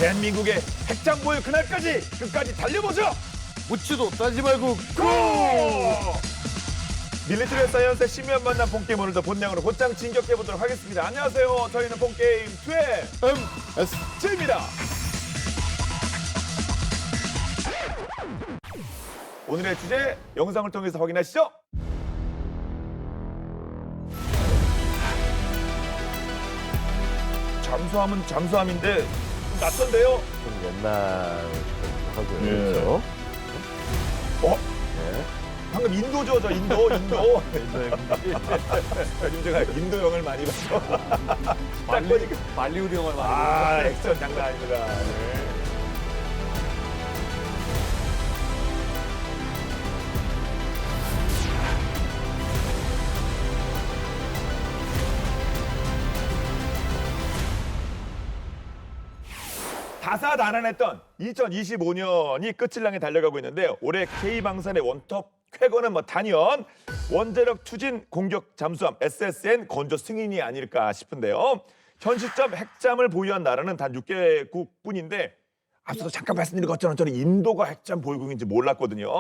대한민국의 핵잠보의 그날까지 끝까지 달려보자. 묻지도 따지 말고 고! 밀리터리 사이언스의 심연 만남 본게임 오늘도 본능으로 곧장 진격해보도록 하겠습니다. 안녕하세요. 저희는 본게임 2의 MSG입니다. 오늘의 주제 영상을 통해서 확인하시죠. 잠수함은 잠수함인데 좀 낯선데요? 좀 옛날 하고요. 예. 그렇죠? 네. 방금 인도죠, 저 인도. 요즘 제가 인도 영화를 많이 봐서 딱 보니까 발리우드 영화를 많이 액션 장난 아닙니다. 네. 다사다난했던 2025년이 끝을 향해 달려가고 있는데 올해 K방산의 원톱 쾌거는 단연 원자력 추진 공격 잠수함 SSN 건조 승인이 아닐까 싶은데요. 현 시점 핵잠을 보유한 나라는 단 6개국뿐인데 앞서도 잠깐 말씀드린 것처럼 저는 인도가 핵잠 보유국인지 몰랐거든요.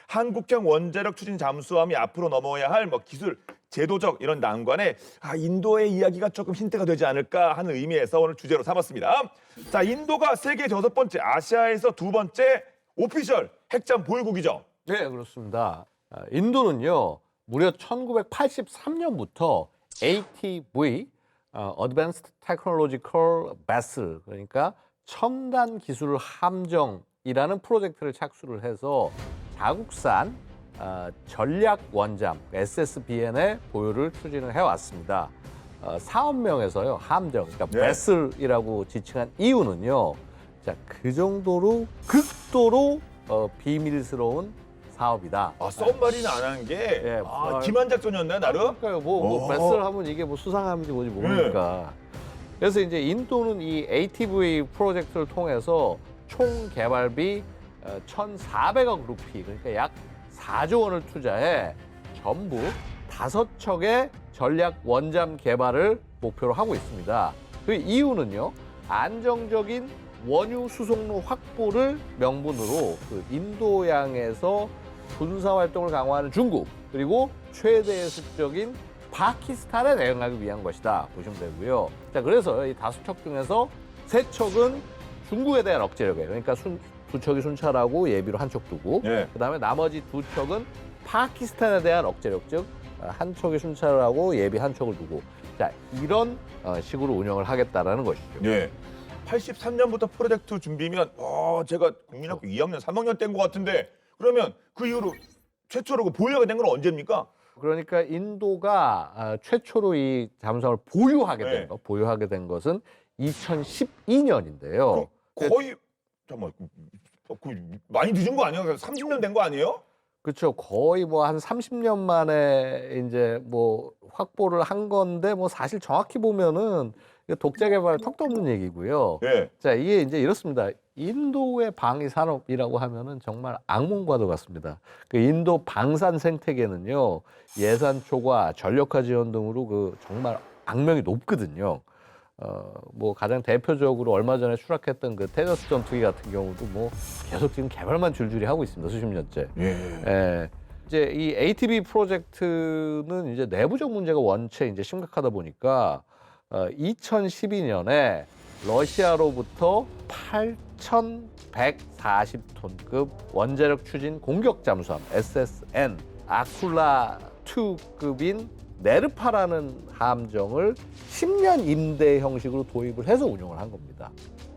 한국형 원자력 추진 잠수함이 앞으로 넘어야 할 기술, 제도적 이런 난관에 인도의 이야기가 조금 힌트가 되지 않을까 하는 의미에서 오늘 주제로 삼았습니다. 자, 인도가 세계 6번째, 아시아에서 2번째 오피셜 핵잠 보유국이죠. 네, 그렇습니다. 인도는요, 무려 1983년부터 ATV, Advanced Technological Vessel, 그러니까 첨단 기술 함정이라는 프로젝트를 착수를 해서 자국산 전략 원잠 SSBN의 보유를 추진을 해왔습니다. 사업명에서요, 함정, 그러니까 네. 베슬이라고 지칭한 이유는요, 자, 그 정도로 극도로 비밀스러운 사업이다. 썸마리는 안 한 게 예, 기만 작전이었나요, 나름? 그러니까요, 오. 베슬 하면 이게 수상함인지 뭔지 모르니까. 그래서 이제 인도는 이 ATV 프로젝트를 통해서 총 개발비 1,400억 루피, 그러니까 약 4조 원을 투자해 전부 5척의 전략 원잠 개발을 목표로 하고 있습니다. 그 이유는요, 안정적인 원유 수송로 확보를 명분으로 그 인도양에서 군사 활동을 강화하는 중국, 그리고 최대 수적인 파키스탄에 대응하기 위한 것이다 보시면 되고요. 자, 그래서 이 5척 중에서 3척은 중국에 대한 억제력이에요. 그러니까 2척이 순찰하고 예비로 1척 두고, 예. 그다음에 나머지 2척은 파키스탄에 대한 억제력, 즉 1척이 순찰을 하고 예비 1척을 두고, 자, 이런 식으로 운영을 하겠다라는 것이죠. 예. 83년부터 프로젝트 준비면 제가 국민학교 2학년, 3학년 때인 것 같은데 그러면 그 이후로 최초로 보유하게 된 건 언제입니까? 그러니까 인도가 최초로 이 잠수함을 보유하게 된 것은 2012년인데요. 거의 잠깐만 많이 늦은 거 아니에요? 30년 된 거 아니에요? 그렇죠. 거의 한 30년 만에 이제 확보를 한 건데 사실 정확히 보면은 독자 개발 턱도 없는 얘기고요. 예. 자, 이게 이제 이렇습니다. 인도의 방위 산업이라고 하면은 정말 악몽과도 같습니다. 그 인도 방산 생태계는요, 예산 초과, 전력화 지원 등으로 정말 악명이 높거든요. 가장 대표적으로 얼마 전에 추락했던 그 테저스 전투기 같은 경우도 계속 지금 개발만 줄줄이 하고 있습니다. 수십 년째. 예. 이제 이 ATV 프로젝트는 이제 내부적 문제가 원체 이제 심각하다 보니까 2012년에 러시아로부터 8,140톤급 원자력 추진 공격 잠수함 SSN 아쿨라2급인 네르파라는 함정을 10년 임대 형식으로 도입을 해서 운영을 한 겁니다.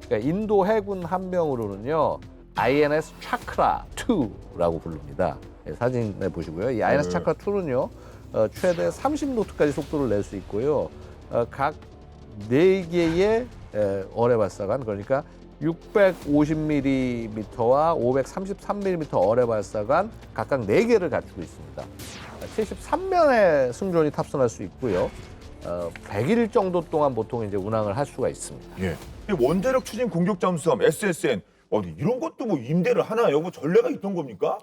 그러니까 인도 해군 함명으로는요, INS 차크라2라고 부릅니다. 사진에 보시고요. 이 INS 차크라2는요, 최대 30노트까지 속도를 낼 수 있고요. 각 4개의 어뢰 발사관, 그러니까 650mm와 533mm 어뢰 발사관 각각 4개를 갖추고 있습니다. 73면의 승조원이 탑승할 수 있고요. 100일 정도 동안 보통 이제 운항을 할 수가 있습니다. 예. 원자력 추진 공격 잠수함 SSN 이런 것도 임대를 하나요? 전례가 있던 겁니까?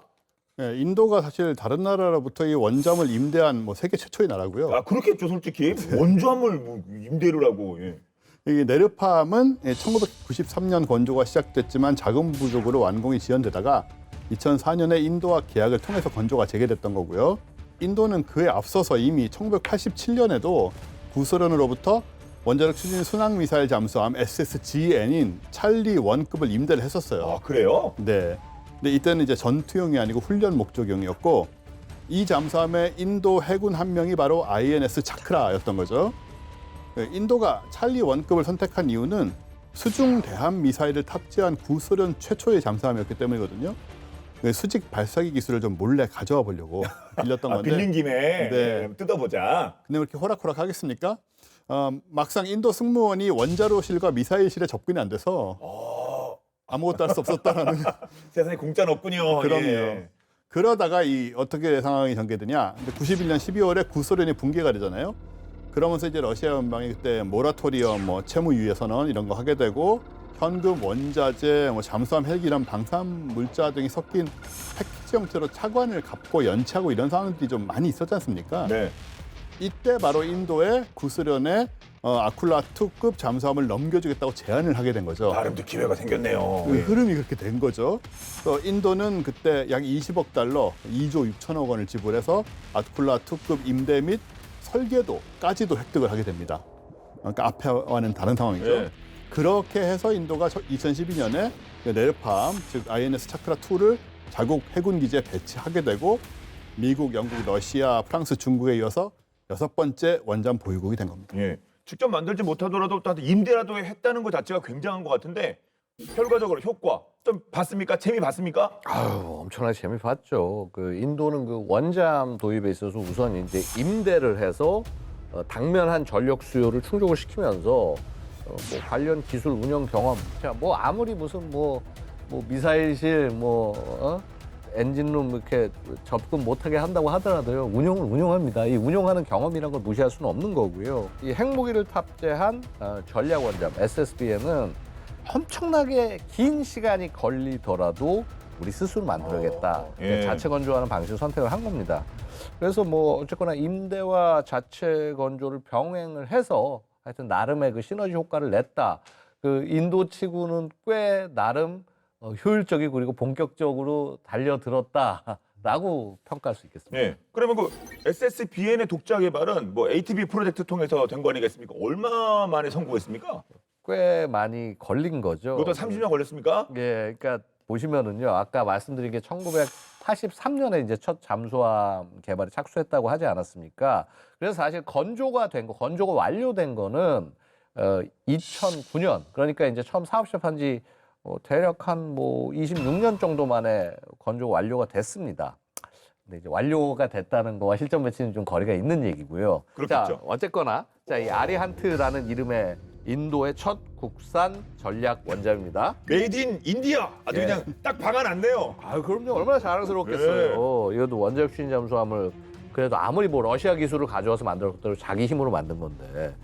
네, 인도가 사실 다른 나라로부터 이 원잠을 임대한 세계 최초의 나라고요. 그렇겠죠, 솔직히. 원잠을 임대를 하고. 예. 이 네르팜은 1993년 건조가 시작됐지만 자금 부족으로 완공이 지연되다가 2004년에 인도와 계약을 통해서 건조가 재개됐던 거고요. 인도는 그에 앞서서 이미 1987년에도 구소련으로부터 원자력 추진 순항 미사일 잠수함 SSGN인 찰리 1급을 임대를 했었어요. 아, 그래요? 네. 근데 이때는 이제 전투용이 아니고 훈련 목적용이었고 이 잠수함의 인도 해군 한 명이 바로 INS 차크라였던 거죠. 인도가 찰리 1급을 선택한 이유는 수중 대함 미사일을 탑재한 구소련 최초의 잠수함이었기 때문이거든요. 수직 발사기 기술을 좀 몰래 가져와 보려고 빌렸던 건데. 빌린 김에 네. 뜯어보자. 근데 왜 이렇게 호락호락 하겠습니까? 막상 인도 승무원이 원자로실과 미사일실에 접근이 안 돼서 아무것도 할 수 없었다라는. 세상에 공짜는 없군요. 그럼요. 예. 그러다가 어떻게 상황이 전개되냐? 근데 91년 12월에 구소련이 붕괴가 되잖아요. 그러면서 이제 러시아 연방이 그때 모라토리엄, 채무 유예 선언 이런 거 하게 되고 현금, 원자재, 잠수함 헬기 이런 방사능 물자 등이 섞인 패키지 형태로 차관을 갚고 연체하고 이런 상황들이 좀 많이 있었지 않습니까? 네. 이때 바로 인도에 구소련의 아쿨라 2급 잠수함을 넘겨주겠다고 제안을 하게 된 거죠. 나름 또 기회가 생겼네요. 그 흐름이 그렇게 된 거죠. 인도는 그때 약 20억 달러, 2조 6천억 원을 지불해서 아쿨라 2급 임대 및 설계도까지도 획득을 하게 됩니다. 그러니까 앞에와는 다른 상황이죠. 네. 그렇게 해서 인도가 2012년에 네르팜, 즉 INS 차크라 2를 자국 해군 기지에 배치하게 되고 미국, 영국, 러시아, 프랑스, 중국에 이어서 6번째 원잠 보유국이 된 겁니다. 예. 직접 만들지 못하더라도 또 임대라도 했다는 것 자체가 굉장한 것 같은데 결과적으로 효과 좀 봤습니까? 재미 봤습니까? 아유, 엄청나게 재미 봤죠. 인도는 원잠 도입에 있어서 우선 이제 임대를 해서 당면한 전력 수요를 충족을 시키면서 관련 기술 운영 경험, 아무리 무슨 미사일실 엔진룸 이렇게 접근 못하게 한다고 하더라도요, 운영을 운영합니다. 이 운영하는 경험이라는 걸 무시할 수는 없는 거고요. 이 핵무기를 탑재한 전략 원잠 SSB에는 엄청나게 긴 시간이 걸리더라도 우리 스스로 만들어야겠다. 예. 자체 건조하는 방식을 선택을 한 겁니다. 그래서 어쨌거나 임대와 자체 건조를 병행을 해서 하여튼 나름의 그 시너지 효과를 냈다. 인도 치고는 꽤 나름 효율적이고 그리고 본격적으로 달려들었다라고 평가할 수 있겠습니다. 예. 그러면 SSBN의 독자 개발은 ATB 프로젝트 통해서 된 거 아니겠습니까? 얼마 만에 성공했습니까? 꽤 많이 걸린 거죠. 그것도 30년 걸렸습니까? 예, 그러니까 보시면은요, 아까 말씀드린 게 1983년에 이제 첫 잠수함 개발에 착수했다고 하지 않았습니까? 그래서 사실 건조가 완료된 거는 2009년, 그러니까 이제 처음 사업 시작한 지 대략 한 26년 정도 만에 건조 완료가 됐습니다. 근데 이제 완료가 됐다는 거와 실전 배치는 좀 거리가 있는 얘기고요. 그렇겠죠. 자, 어쨌거나 이 아리한트라는 이름의 인도의 첫 국산 전략 원잠입니다. 메이드 인 인디아 아주 예. 그냥 딱 박아놨네요. 그럼요. 얼마나 자랑스럽겠어요. 이것도 원자력 추진 잠수함을 그래도 아무리 러시아 기술을 가져와서 만들었더라도 자기 힘으로 만든 건데.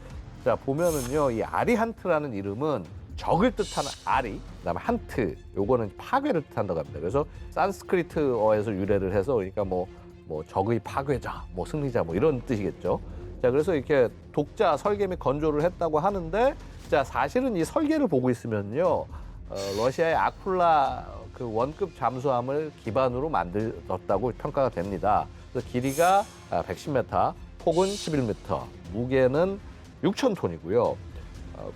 자, 보면은요, 이 아리한트라는 이름은 적을 뜻하는 아리, 그다음에 한트, 요거는 파괴를 뜻한다고 합니다. 그래서 산스크리트어에서 유래를 해서 그러니까 적의 파괴자, 승리자 이런 뜻이겠죠. 자, 그래서 이렇게 독자 설계 및 건조를 했다고 하는데, 자, 사실은 이 설계를 보고 있으면요, 러시아의 아쿨라 원급 잠수함을 기반으로 만들었다고 평가가 됩니다. 그래서 길이가 110m, 폭은 11m, 무게는 6,000톤이고요.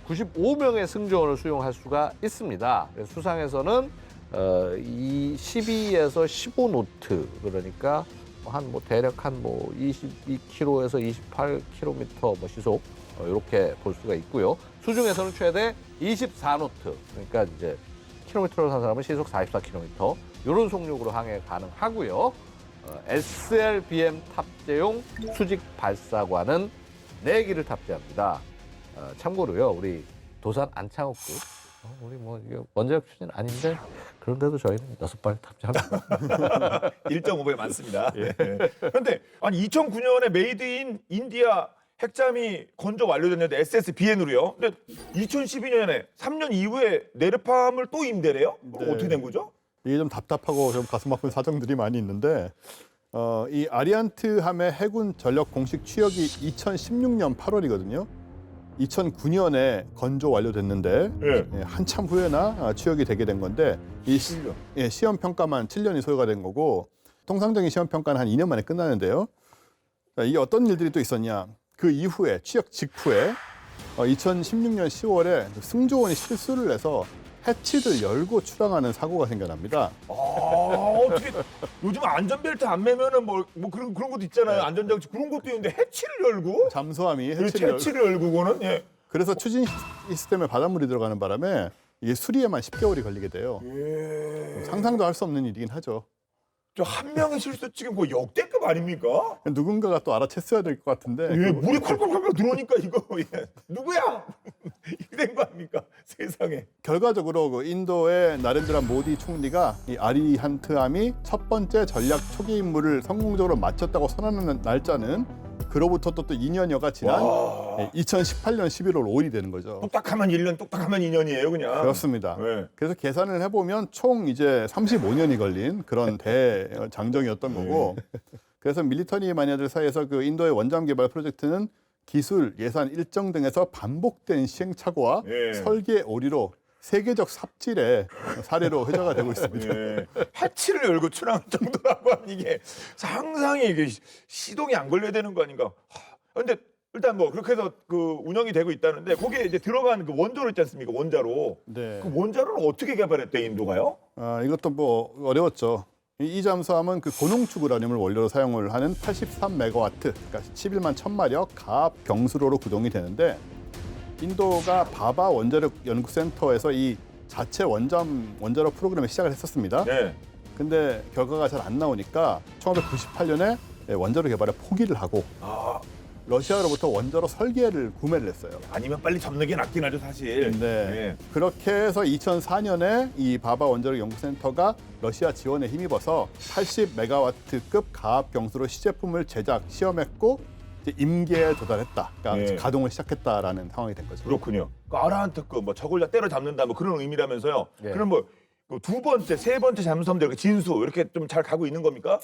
95명의 승조원을 수용할 수가 있습니다. 그래서 수상에서는 12에서 15노트, 그러니까 대략 한 22km에서 28km 시속 이렇게 볼 수가 있고요. 수중에서는 최대 24노트, 그러니까 이제 킬로미터로 산 사람은 시속 44km 이런 속력으로 항해 가능하고요. SLBM 탑재용 수직 발사관은 4기를 탑재합니다. 참고로요, 우리 도산 안창호급, 우리 이게 원자력 추진 아닌데 그런데도 저희는 6발 탑재합니다. 1.5배 많습니다. 예. 그런데 2009년에 메이드 인 인디아 핵잠이 건조 완료됐는데 SSBN으로요. 근데 2012년에 3년 이후에 네르팜을 또 임대래요? 네. 어떻게 된 거죠? 이게 좀 답답하고 좀 가슴 아픈 사정들이 많이 있는데 이 아리안트 함의 해군 전력 공식 취역이 2016년 8월이거든요. 2009년에 건조 완료됐는데 예. 예, 한참 후에나 취역이 되게 된 건데 이 시험 평가만 7년이 소요가 된 거고 통상적인 시험 평가는 한 2년 만에 끝나는데요. 자, 이게 어떤 일들이 또 있었냐? 그 이후에 취역 직후에 2016년 10월에 승조원이 실수를 해서 해치를 열고 출항하는 사고가 생겨납니다. 어떻게 요즘 안전벨트 안 매면은 뭐 그런 것도 있잖아요. 안전장치 그런 것도 있는데 해치를 열고 잠수함이 그렇지, 해치를 열고 해치를 열고 그거는 예. 그래서 추진 시스템에 바닷물이 들어가는 바람에 이게 수리에만 10개월이 걸리게 돼요. 예. 상상도 할 수 없는 일이긴 하죠. 저 한 명의 실수 지금 뭐 역대급 아닙니까? 누군가가 또 알아챘어야 될 것 같은데 예, 물이 콸콸콸콸 들어오니까 이거 예. 누구야? 이렇게 된 거 아닙니까? 세상에. 결과적으로 그 인도의 나렌드라 모디 총리가 이 아리한트함이 첫 번째 전략 초기 임무를 성공적으로 마쳤다고 선언하는 날짜는 그로부터 또 2년여가 지난 와. 2018년 11월 5일이 되는 거죠. 뚝딱하면 1년, 뚝딱하면 2년이에요, 그냥. 그렇습니다. 네. 그래서 계산을 해보면 총 이제 35년이 걸린 그런 대장정이었던 거고 그래서 밀리터리 마니아들 사이에서 그 인도의 원잠 개발 프로젝트는 기술, 예산 일정 등에서 반복된 시행착오와 예. 설계 오류로 세계적 삽질의 사례로 회자가 되고 있습니다. 예. 해치를 열고 출항 정도라고 하면 이게 상상이 이게 시동이 안 걸려야 되는 거 아닌가. 근데 일단 뭐 그렇게 해서 그 운영이 되고 있다는데 거기에 이제 들어간 그 원자로 있지 않습니까? 원자로. 네. 그 원자로를 어떻게 개발했대 인도가요? 이것도 뭐 어려웠죠. 이 잠수함은 그 고농축 우라늄을 원료로 사용을 하는 83메가와트, 그러니까 11만 1000마력 가압 경수로로 구동이 되는데 인도가 바바 원자력 연구센터에서 이 자체 원자로 프로그램을 시작을 했었습니다. 네. 근데 결과가 잘 안 나오니까 1998년에 원자로 개발에 포기를 하고 아, 러시아로부터 원자로 설계를 구매를 했어요. 아니면 빨리 접는 게 낫긴 하죠, 사실. 네. 그렇게 해서 2004년에 이 바바 원자력 연구센터가 러시아 지원에 힘입어서 80메가와트급 가압 경수로 시제품을 제작, 시험했고 이제 임계에 도달했다. 그러니까 네. 가동을 시작했다라는 상황이 된 거죠. 그렇군요. 그 아라한트급 뭐 저걸 다 때려잡는다 뭐 그런 의미라면서요. 예. 그럼 뭐 두 번째, 세 번째 잠수함들 이렇게 진수 이렇게 좀 잘 가고 있는 겁니까?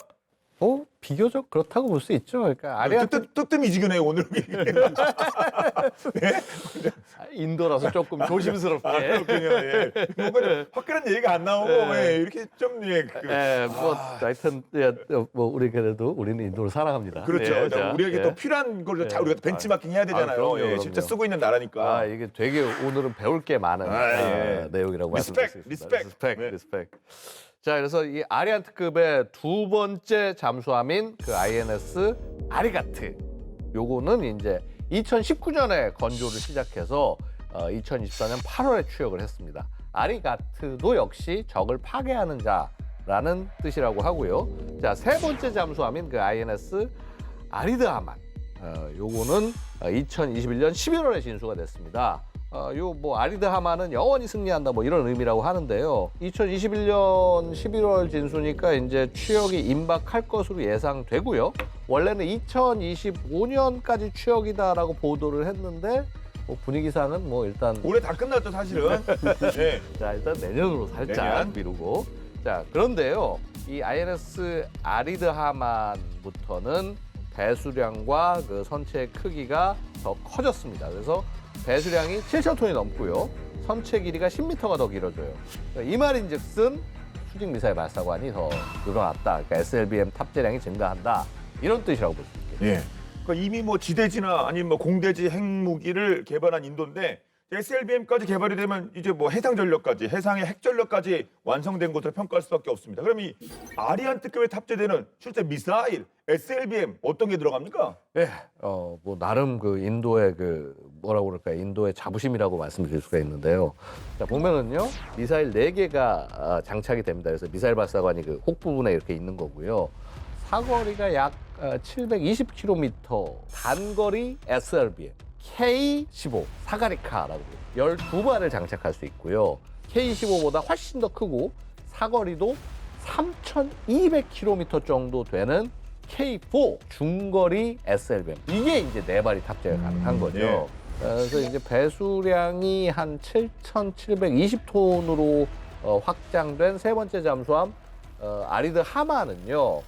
비교적 그렇다고 볼 수 있죠. 그러니까 아리아트 뜨뜻미지근해요 오늘. 인도라서 조금 조심스럽게. 그렇군요. 예. 뭔가 화끈한 얘기가 안 나오고 예, 이렇게 좀 예. 하여튼 뭐 우리 그래도 우리는 인도를 사랑합니다. 그렇죠. 예, 자, 우리에게 예. 또 필요한 걸 다 예. 우리가 벤치마킹 해야 되잖아요. 그럼요, 예, 그럼요. 실제 쓰고 있는 나라니까. 이게 되게 오늘은 배울 게 많은 예. 내용이라고 리스펙, 말씀드리겠습니다. 리스펙. 네. 리스펙. 자, 그래서 이 아리안트급의 두 번째 잠수함인 그 INS 아리가트. 요거는 이제 2019년에 건조를 시작해서 2024년 8월에 취역을 했습니다. 아리가트도 역시 적을 파괴하는 자라는 뜻이라고 하고요. 자, 세 번째 잠수함인 그 INS 아리드하만. 요거는 2021년 11월에 진수가 됐습니다. 요 뭐 아리드하만은 영원히 승리한다 뭐 이런 의미라고 하는데요. 2021년 11월 진수니까 이제 취역이 임박할 것으로 예상되고요. 원래는 2025년까지 취역이다라고 보도를 했는데 뭐 분위기상은 뭐 일단 올해 다 끝났죠 사실은. 네. 자 일단 내년으로 살짝 내년. 미루고 자 그런데요 이 INS 아리드하만부터는 배수량과 그 선체 크기가 더 커졌습니다. 그래서 배수량이 7,000톤이 넘고요. 선체 길이가 10m가 더 길어져요. 그러니까 이 말인즉슨 수직 미사일 발사관이 더 늘어났다. 그러니까 SLBM 탑재량이 증가한다. 이런 뜻이라고 볼 수 있겠죠. 예. 그러니까 이미 뭐 지대지나 아니면 뭐 공대지 핵무기를 개발한 인도인데 SLBM까지 개발이 되면 이제 뭐 해상 전력까지 해상의 핵 전력까지 완성된 것으로 평가할 수밖에 없습니다. 그럼 이 아리안트급에 탑재되는 실제 미사일 SLBM 어떤 게 들어갑니까? 네, 뭐 나름 그 인도의 그 뭐라고 그럴까요? 인도의 자부심이라고 말씀드릴 수가 있는데요. 자 보면은요, 미사일 4개가 장착이 됩니다. 그래서 미사일 발사관이 그 혹 부분에 이렇게 있는 거고요. 사거리가 약 720km, 단거리 SLBM, K-15 사가리카라고 12발을 장착할 수 있고요. K-15보다 훨씬 더 크고 사거리도 3,200km 정도 되는 K4 중거리 SLBM. 이게 이제 4발이 탑재가 가능한 거죠. 네. 그래서 이제 배수량이 한 7,720톤으로 확장된 세 번째 잠수함 아리드 하마는요.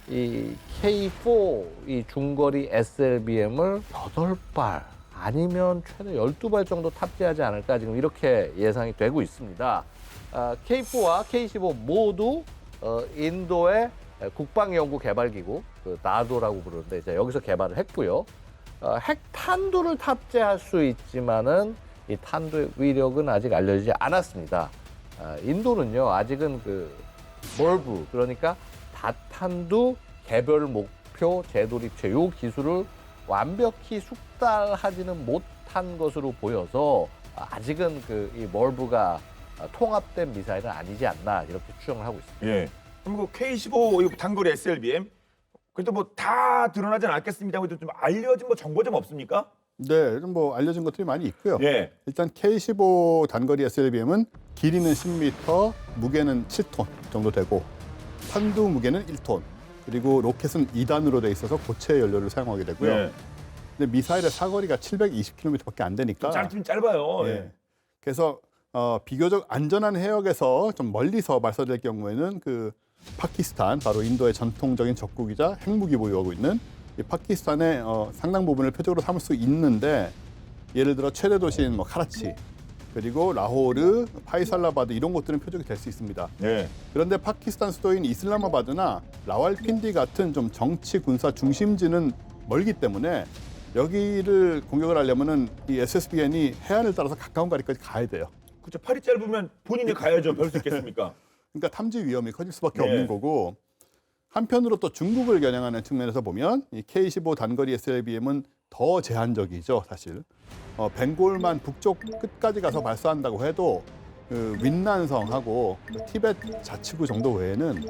이 K4 이 중거리 SLBM을 8발 아니면 최대 12발 정도 탑재하지 않을까 지금 이렇게 예상이 되고 있습니다. K4와 K15 모두 인도의 국방연구개발기구, 그 나도라고 부르는데 이제 여기서 개발을 했고요. 핵탄두를 탑재할 수 있지만은 이 탄두의 위력은 아직 알려지지 않았습니다. 인도는요 아직은 그 멀브 그러니까 다탄두 개별 목표 재도립체 요 기술을 완벽히 숙달하지는 못한 것으로 보여서 아직은 그 이 멀브가 통합된 미사일은 아니지 않나 이렇게 추정을 하고 있습니다. 예. 그럼 그 K15 단거리 SLBM 그래도 뭐 다 드러나진 않겠습니다만 좀 알려진 뭐 정보 좀 없습니까? 네, 좀 뭐 알려진 것들이 많이 있고요. 예. 일단 K15 단거리 SLBM은 길이는 10m, 무게는 7톤 정도 되고 탄두 무게는 1톤, 그리고 로켓은 2단으로 돼 있어서 고체 연료를 사용하게 되고요. 예. 근데 미사일의 사거리가 720km밖에 안 되니까 짧긴 짧아요. 예. 예. 그래서 비교적 안전한 해역에서 좀 멀리서 발사될 경우에는 그 파키스탄, 바로 인도의 전통적인 적국이자 핵무기 보유하고 있는 이 파키스탄의 상당 부분을 표적으로 삼을 수 있는데, 예를 들어 최대 도시인 뭐 카라치, 그리고 라호르, 파이살라바드 이런 곳들은 표적이 될 수 있습니다. 예. 그런데 파키스탄 수도인 이슬라마바드나 라왈핀디 같은 좀 정치 군사 중심지는 멀기 때문에 여기를 공격을 하려면은 이 SSBN이 해안을 따라서 가까운 거리까지 가야 돼요. 그렇죠. 팔이 짧으면 본인이 가야죠. 별 수 있겠습니까? 그러니까 탐지 위험이 커질 수밖에 네. 없는 거고, 한편으로 또 중국을 겨냥하는 측면에서 보면 이 K15 단거리 SLBM은 더 제한적이죠, 사실. 벵골만 북쪽 끝까지 가서 발사한다고 해도 그 윈난성하고 그 티벳 자치구 정도 외에는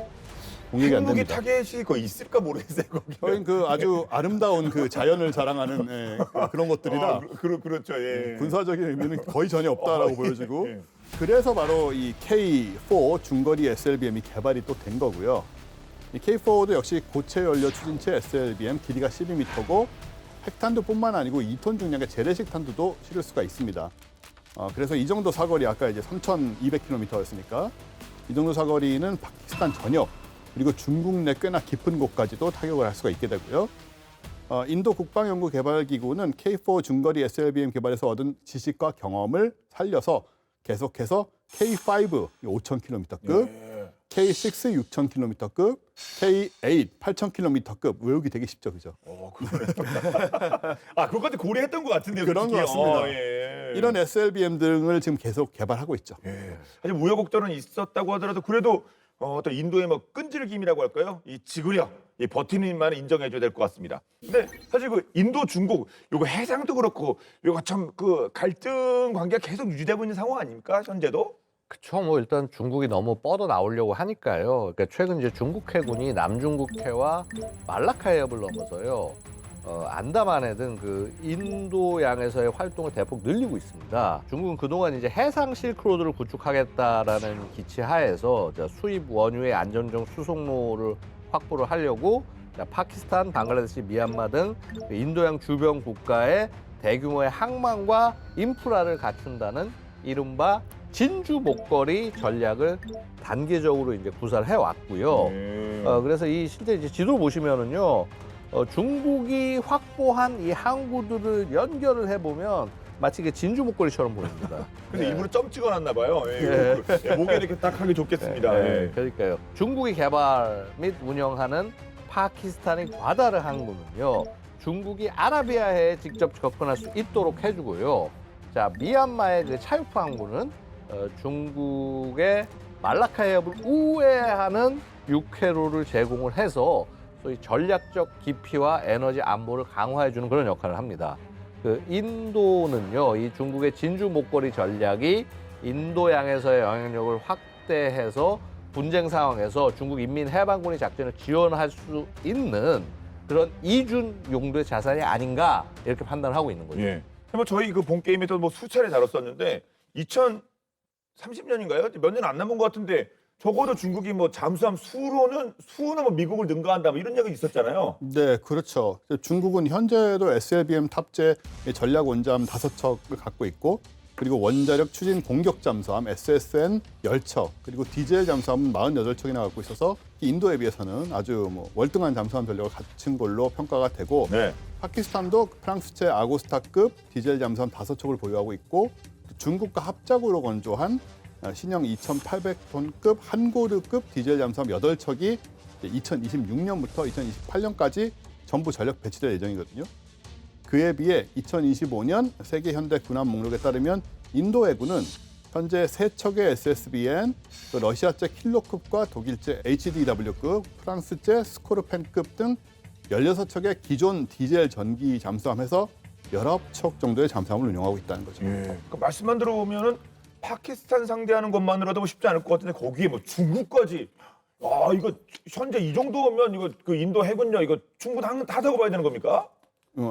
공격이 안 한국이 됩니다. 타겟이 거의 있을까 모르겠어요. 거기. 거긴 그 아주 아름다운 그 자연을 자랑하는 그런 것들이라 그렇죠. 예. 군사적인 의미는 거의 전혀 없다라고 보여지고, 예. 그래서 바로 이 K4 중거리 SLBM이 개발이 또 된 거고요. 이 K4도 역시 고체 연료 추진체 SLBM, 길이가 12m고 핵탄두뿐만 아니고 2톤 중량의 재래식 탄두도 실을 수가 있습니다. 그래서 이 정도 사거리, 아까 이제 3,200km였으니까 이 정도 사거리는 파키스탄 전역 그리고 중국 내 꽤나 깊은 곳까지도 타격을 할 수가 있게 되고요. 인도 국방연구개발기구는 K4 중거리 SLBM 개발에서 얻은 지식과 경험을 살려서 계속해서 K5 5,000km급, 예. K6 6,000km급, K8 8,000km급 외우기 되게 쉽죠, 그죠? 그러네. 그것까지 고려했던 것 같은데요. 그런 것 솔직히. 같습니다. 예. 이런 SLBM 등을 지금 계속 개발하고 있죠. 예. 사실 우여곡절은 있었다고 하더라도 그래도 또 인도의 뭐 끈질김이라고 할까요? 이 지구력, 이 버티는만을 인정해줘야 될 것 같습니다. 근데 사실 그 인도, 중국 요거 해상도 그렇고 요거 참 그 갈등 관계가 계속 유지되고 있는 상황 아닙니까? 현재도? 그쵸, 뭐 일단 중국이 너무 뻗어 나오려고 하니까요. 그러니까 최근 이제 중국 해군이 남중국해와 말라카 해협을 넘어서요. 안다만에 등 그 인도양에서의 활동을 대폭 늘리고 있습니다. 중국은 그동안 이제 해상 실크로드를 구축하겠다라는 기치 하에서 수입 원유의 안전정 수송로를 확보를 하려고 파키스탄, 방글라데시, 미얀마 등 인도양 주변 국가의 대규모의 항만과 인프라를 갖춘다는 이른바 진주 목걸이 전략을 단계적으로 이제 구사를 해왔고요. 그래서 이 실제 이제 지도 보시면은요, 중국이 확보한 이 항구들을 연결을 해보면 마치 이게 진주 목걸이처럼 보입니다. 그래서 네. 일부러 점 찍어놨나 봐요. 목에 이렇게 딱 하기 좋겠습니다. 네, 그러니까요. 중국이 개발 및 운영하는 파키스탄의 과다르 항구는요, 중국이 아라비아해에 직접 접근할 수 있도록 해주고요. 자, 미얀마의 그 차유프 항구는 중국의 말라카 해협을 우회하는 육회로를 제공을 해서 소위 전략적 깊이와 에너지 안보를 강화해주는 그런 역할을 합니다. 그 인도는요, 이 중국의 진주 목걸이 전략이 인도양에서의 영향력을 확대해서 분쟁 상황에서 중국 인민해방군의 작전을 지원할 수 있는 그런 이준 용도의 자산이 아닌가 이렇게 판단을 하고 있는 거죠. 예. 뭐 저희 그 본 게임에서 뭐 수차례 다뤘었는데 2030년인가요? 몇 년 안 남은 것 같은데 적어도 중국이 뭐 잠수함 수는 뭐 미국을 능가한다 뭐 이런 얘기 있었잖아요. 네, 그렇죠. 중국은 현재도 SLBM 탑재 전략 원잠 5척을 갖고 있고, 그리고 원자력 추진 공격 잠수함 SSN 10척, 그리고 디젤 잠수함은 48척이나 갖고 있어서 인도에 비해서는 아주 뭐 월등한 잠수함 전력을 갖춘 걸로 평가가 되고, 네. 파키스탄도 프랑스제 아고스타급 디젤 잠수함 5척을 보유하고 있고 중국과 합작으로 건조한 신형 2,800톤급 한고르급 디젤 잠수함 8척이 2026년부터 2028년까지 전부 전력 배치될 예정이거든요. 그에 비해 2025년 세계 현대 군함 목록에 따르면 인도 해군은 현재 3척의 SSBN, 또 러시아제 킬로급과 독일제 HDW급, 프랑스제 스코르펜급 등 16척의 기존 디젤 전기 잠수함에서 19척 정도의 잠수함을 운영하고 있다는 거죠. 그 말씀만 들어보면은 파키스탄 상대하는 것만으로도 쉽지 않을 것 같은데 거기에 뭐 중국까지 이거 현재 이 정도면 이거 그 인도 해군요 이거 충분하다고 봐야 되는 겁니까?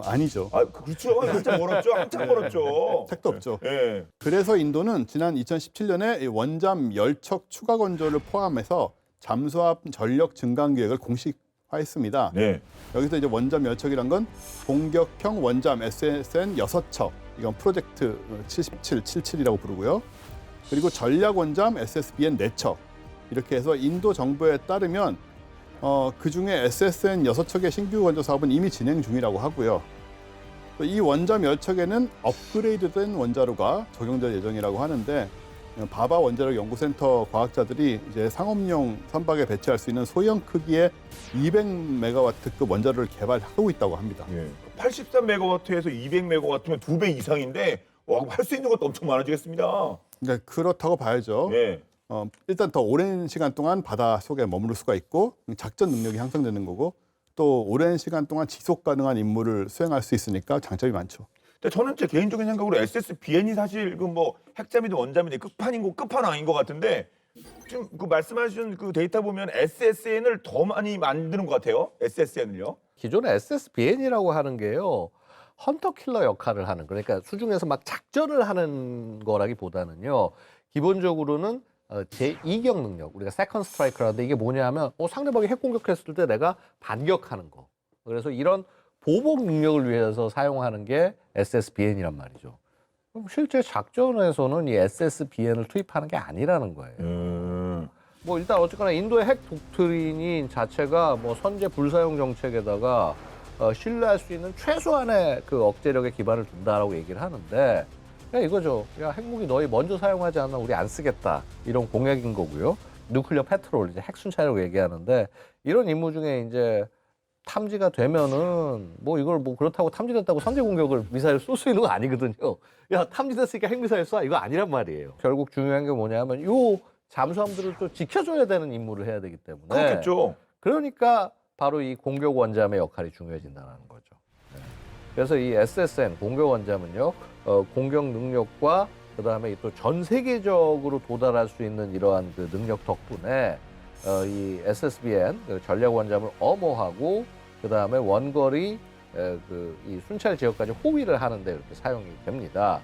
아니죠. 그렇죠. 한참 멀었죠. 한참 멀었죠. 택도 없죠. 예. 그래서 인도는 지난 2017년에 원잠 10척 추가 건조를 포함해서 잠수함 전력 증강 계획을 공식화했습니다. 네. 여기서 이제 원잠 10척이란 건 공격형 원잠 SSN 6척, 이건 프로젝트 7777이라고 부르고요. 그리고 전략 원잠 SSBN 4척. 이렇게 해서 인도 정부에 따르면 그중에 SSN 6척의 신규 건조 사업은 이미 진행 중이라고 하고요. 또 이 원잠 10척에는 업그레이드된 원자로가 적용될 예정이라고 하는데 바바 원자력 연구센터 과학자들이 이제 상업용 선박에 배치할 수 있는 소형 크기의 200메가와트급 원자로를 개발하고 있다고 합니다. 83메가와트에서 200메가와트면 2배 이상인데 할 수 있는 것도 엄청 많아지겠습니다. 그러니까 그렇다고 봐야죠. 예. 일단 더 오랜 시간 동안 바다 속에 머무를 수가 있고 작전 능력이 향상되는 거고 또 오랜 시간 동안 지속 가능한 임무를 수행할 수 있으니까 장점이 많죠. 근데 저는 제 개인적인 생각으로 SSBN이 사실 그 뭐 핵잠이든 원잠이든 끝판왕인 것 같은데 지금 그 말씀하신 그 데이터 보면 SSN을 더 많이 만드는 것 같아요. SSN을요. 기존의 SSBN이라고 하는 게요. 헌터 킬러 역할을 하는, 그러니까 수중에서 막 작전을 하는 거라기보다는요. 기본적으로는 제2경 능력, 우리가 세컨드 스트라이크라는데 이게 뭐냐면 상대방이 핵 공격했을 때 내가 반격하는 거. 그래서 이런 보복 능력을 위해서 사용하는 게 SSBN이란 말이죠. 그럼 실제 작전에서는 이 SSBN을 투입하는 게 아니라는 거예요. 뭐 일단 어쨌거나 인도의 핵 독트린인 자체가 뭐 선제 불사용 정책에다가 신뢰할 수 있는 최소한의 그 억제력의 기반을 둔다라고 얘기를 하는데, 야 이거죠. 야 핵무기 너희 먼저 사용하지 않으면 우리 안 쓰겠다. 이런 공약인 거고요. 누클리어 패트롤, 이제 핵 순찰이라고 얘기하는데, 이런 임무 중에 이제 탐지가 되면은 뭐 이걸 뭐 그렇다고 탐지됐다고 선제 공격을 미사일 쏠 수 있는 거 아니거든요. 야 탐지됐으니까 핵미사일 쏴, 이거 아니란 말이에요. 결국 중요한 게 뭐냐면 요 잠수함들을 또 지켜줘야 되는 임무를 해야 되기 때문에. 그렇겠죠. 그러니까 바로 이 공격 원잠의 역할이 중요해진다는 거죠. 네. 그래서 이 SSN 공격 원잠은요, 공격 능력과 그다음에 또 전 세계적으로 도달할 수 있는 이러한 그 능력 덕분에 이 SSBN 그 전략 원잠을 엄호하고 그다음에 원거리 이 순찰 지역까지 호위를 하는데 이렇게 사용이 됩니다.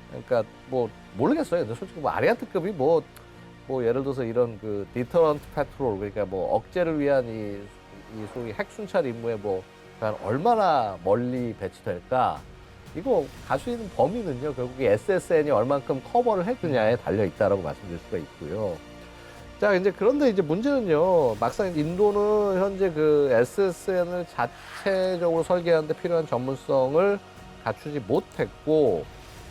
그러니까 뭐 모르겠어요. 근데 솔직히 뭐 아리안트급이 뭐 예를 들어서 이런 그 디터런트 패트롤, 그러니까 뭐 억제를 위한 이 소위 핵 순찰 임무에 뭐 얼마나 멀리 배치될까? 이거 갈 수 있는 범위는요, 결국에 SSN이 얼만큼 커버를 해주냐에 달려 있다라고 말씀드릴 수가 있고요. 자, 이제 그런데 이제 문제는요, 막상 인도는 현재 그 SSN을 자체적으로 설계하는데 필요한 전문성을 갖추지 못했고,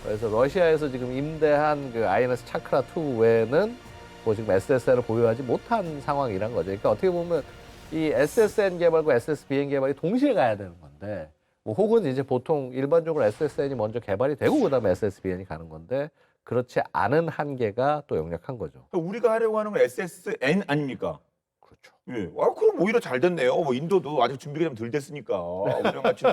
그래서 러시아에서 지금 임대한 그 INS 차크라 2 외에는 뭐 지금 SSN을 보유하지 못한 상황이란 거죠. 그러니까 어떻게 보면 이 SSN 개발과 SSBN 개발이 동시에 가야 되는 건데, 뭐 혹은 이제 보통 일반적으로 SSN이 먼저 개발이 되고 그다음에 SSBN이 가는 건데, 그렇지 않은 한계가 또 역력한 거죠. 우리가 하려고 하는 건 SSN 아닙니까? 그렇죠. 예. 그럼 오히려 잘 됐네요. 뭐 인도도 아직 준비가 좀 덜 됐으니까 우리랑 같이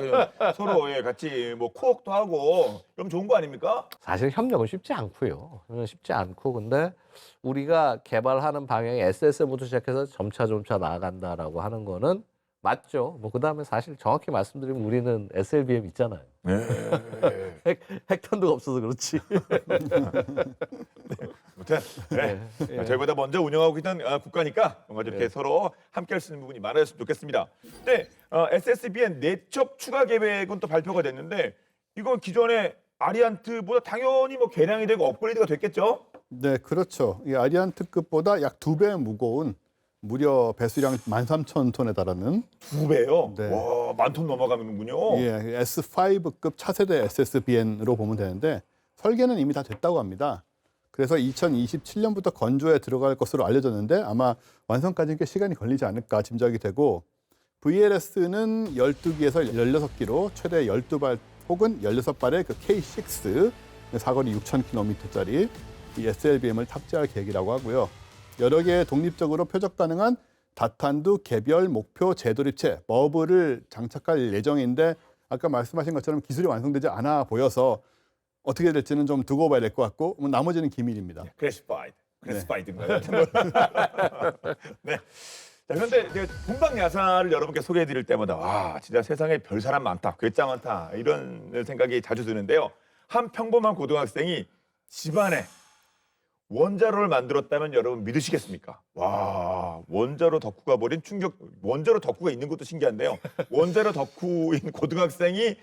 서로 같이 뭐 코업도 하고 그럼 좋은 거 아닙니까? 사실 협력은 쉽지 않고요. 쉽지 않고, 근데 우리가 개발하는 방향이 SSN부터 시작해서 점차 나아간다라고 하는 거는 맞죠. 뭐 그다음에 사실 정확히 말씀드리면 우리는 SLBM 있잖아요. 핵탄두가 없어서 그렇지. 아무튼 저희보다 먼저 운영하고 있던 국가니까 뭔가 이렇게 서로 함께할 수 있는 부분이 많아졌으면 좋겠습니다. 네, SSBN 4척 추가 계획은 또 발표가 됐는데 이건 기존의 아리안트보다 당연히 뭐 개량이 되고 업그레이드가 됐겠죠? 네, 그렇죠. 이 아리안트급보다 약 2배 무거운 무려 배수량 13,000톤에 달하는 2배요? 네. 와, 10,000톤 넘어가는군요. 예, S5급 차세대 SSBN으로 보면 되는데 설계는 이미 다 됐다고 합니다. 그래서 2027년부터 건조에 들어갈 것으로 알려졌는데 아마 완성까지는 꽤 시간이 걸리지 않을까 짐작이 되고 VLS는 12기에서 16기로 최대 12발 혹은 16발의 그 K6 사거리 6,000km짜리 이 SLBM을 탑재할 계획이라고 하고요. 여러 개의 독립적으로 표적 가능한 다탄두 개별 목표 재도립체 머브를 장착할 예정인데 아까 말씀하신 것처럼 기술이 완성되지 않아 보여서 어떻게 될지는 좀 두고 봐야 될 것 같고 나머지는 기밀입니다. 클래시파이드인가요? 네. 자, 그런데 본방 야사를 여러분께 소개해드릴 때마다 와 진짜 세상에 별 사람 많다, 괴짜 많다 이런 생각이 자주 드는데요. 한 평범한 고등학생이 집안에 원자로를 만들었다면 여러분 믿으시겠습니까? 와 원자로 덕후가 벌인 충격. 원자로 덕후가 있는 것도 신기한데요. 원자로 덕후인 고등학생이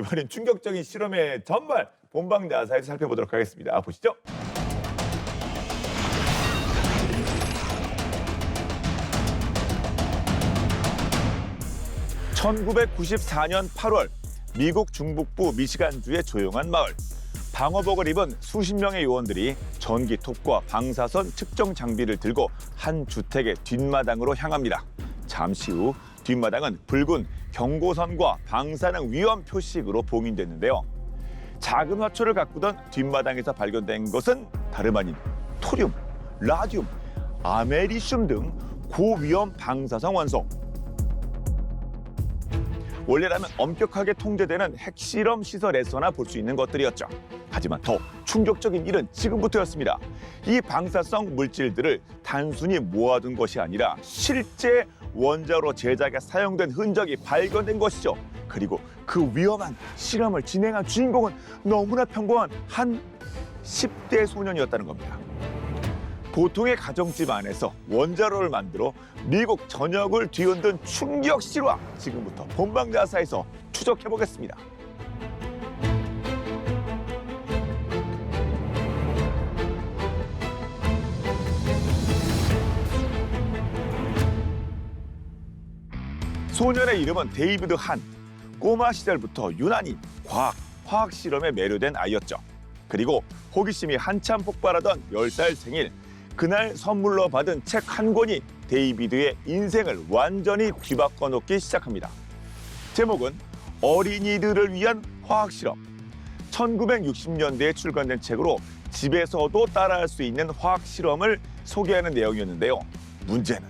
벌인 충격적인 실험의 전말 본방 야사에서 살펴보도록 하겠습니다. 보시죠. (1994년 8월) 미국 중북부 미시간주의 조용한 마을. 방호복을 입은 수십 명의 요원들이 전기톱과 방사선 측정 장비를 들고 한 주택의 뒷마당으로 향합니다. 잠시 후 뒷마당은 붉은 경고선과 방사능 위험 표식으로 봉인됐는데요. 작은 화초를 가꾸던 뒷마당에서 발견된 것은 다름 아닌 토륨, 라듐, 아메리슘 등 고위험 방사성 원소. 원래라면 엄격하게 통제되는 핵실험 시설에서나 볼 수 있는 것들이었죠. 하지만 더 충격적인 일은 지금부터였습니다. 이 방사성 물질들을 단순히 모아둔 것이 아니라 실제 원자로 제작에 사용된 흔적이 발견된 것이죠. 그리고 그 위험한 실험을 진행한 주인공은 너무나 평범한 한 10대 소년이었다는 겁니다. 보통의 가정집 안에서 원자로를 만들어 미국 전역을 뒤흔든 충격 실화, 지금부터 본방 야사에서 추적해 보겠습니다. 소년의 이름은 데이비드 한. 꼬마 시절부터 유난히 화학 실험에 매료된 아이였죠. 그리고 호기심이 한참 폭발하던 10살 생일, 그날 선물로 받은 책 한 권이 데이비드의 인생을 완전히 뒤바꿔 놓기 시작합니다. 제목은 어린이들을 위한 화학실험. 1960년대에 출간된 책으로 집에서도 따라할 수 있는 화학실험을 소개하는 내용이었는데요. 문제는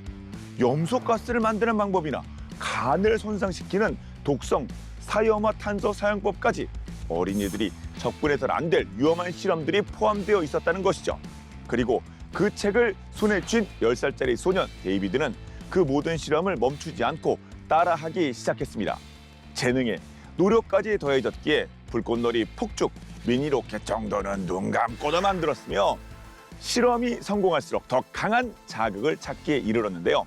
염소가스를 만드는 방법이나 간을 손상시키는 독성 사이화탄소 사용법까지 어린이들이 접근해서는 안 될 위험한 실험들이 포함되어 있었다는 것이죠. 그리고 그 책을 손에 쥔 10살짜리 소년 데이비드는 그 모든 실험을 멈추지 않고 따라하기 시작했습니다. 재능에 노력까지 더해졌기에 불꽃놀이, 폭죽, 미니 로켓 정도는 눈 감고도 만들었으며 실험이 성공할수록 더 강한 자극을 찾기에 이르렀는데요.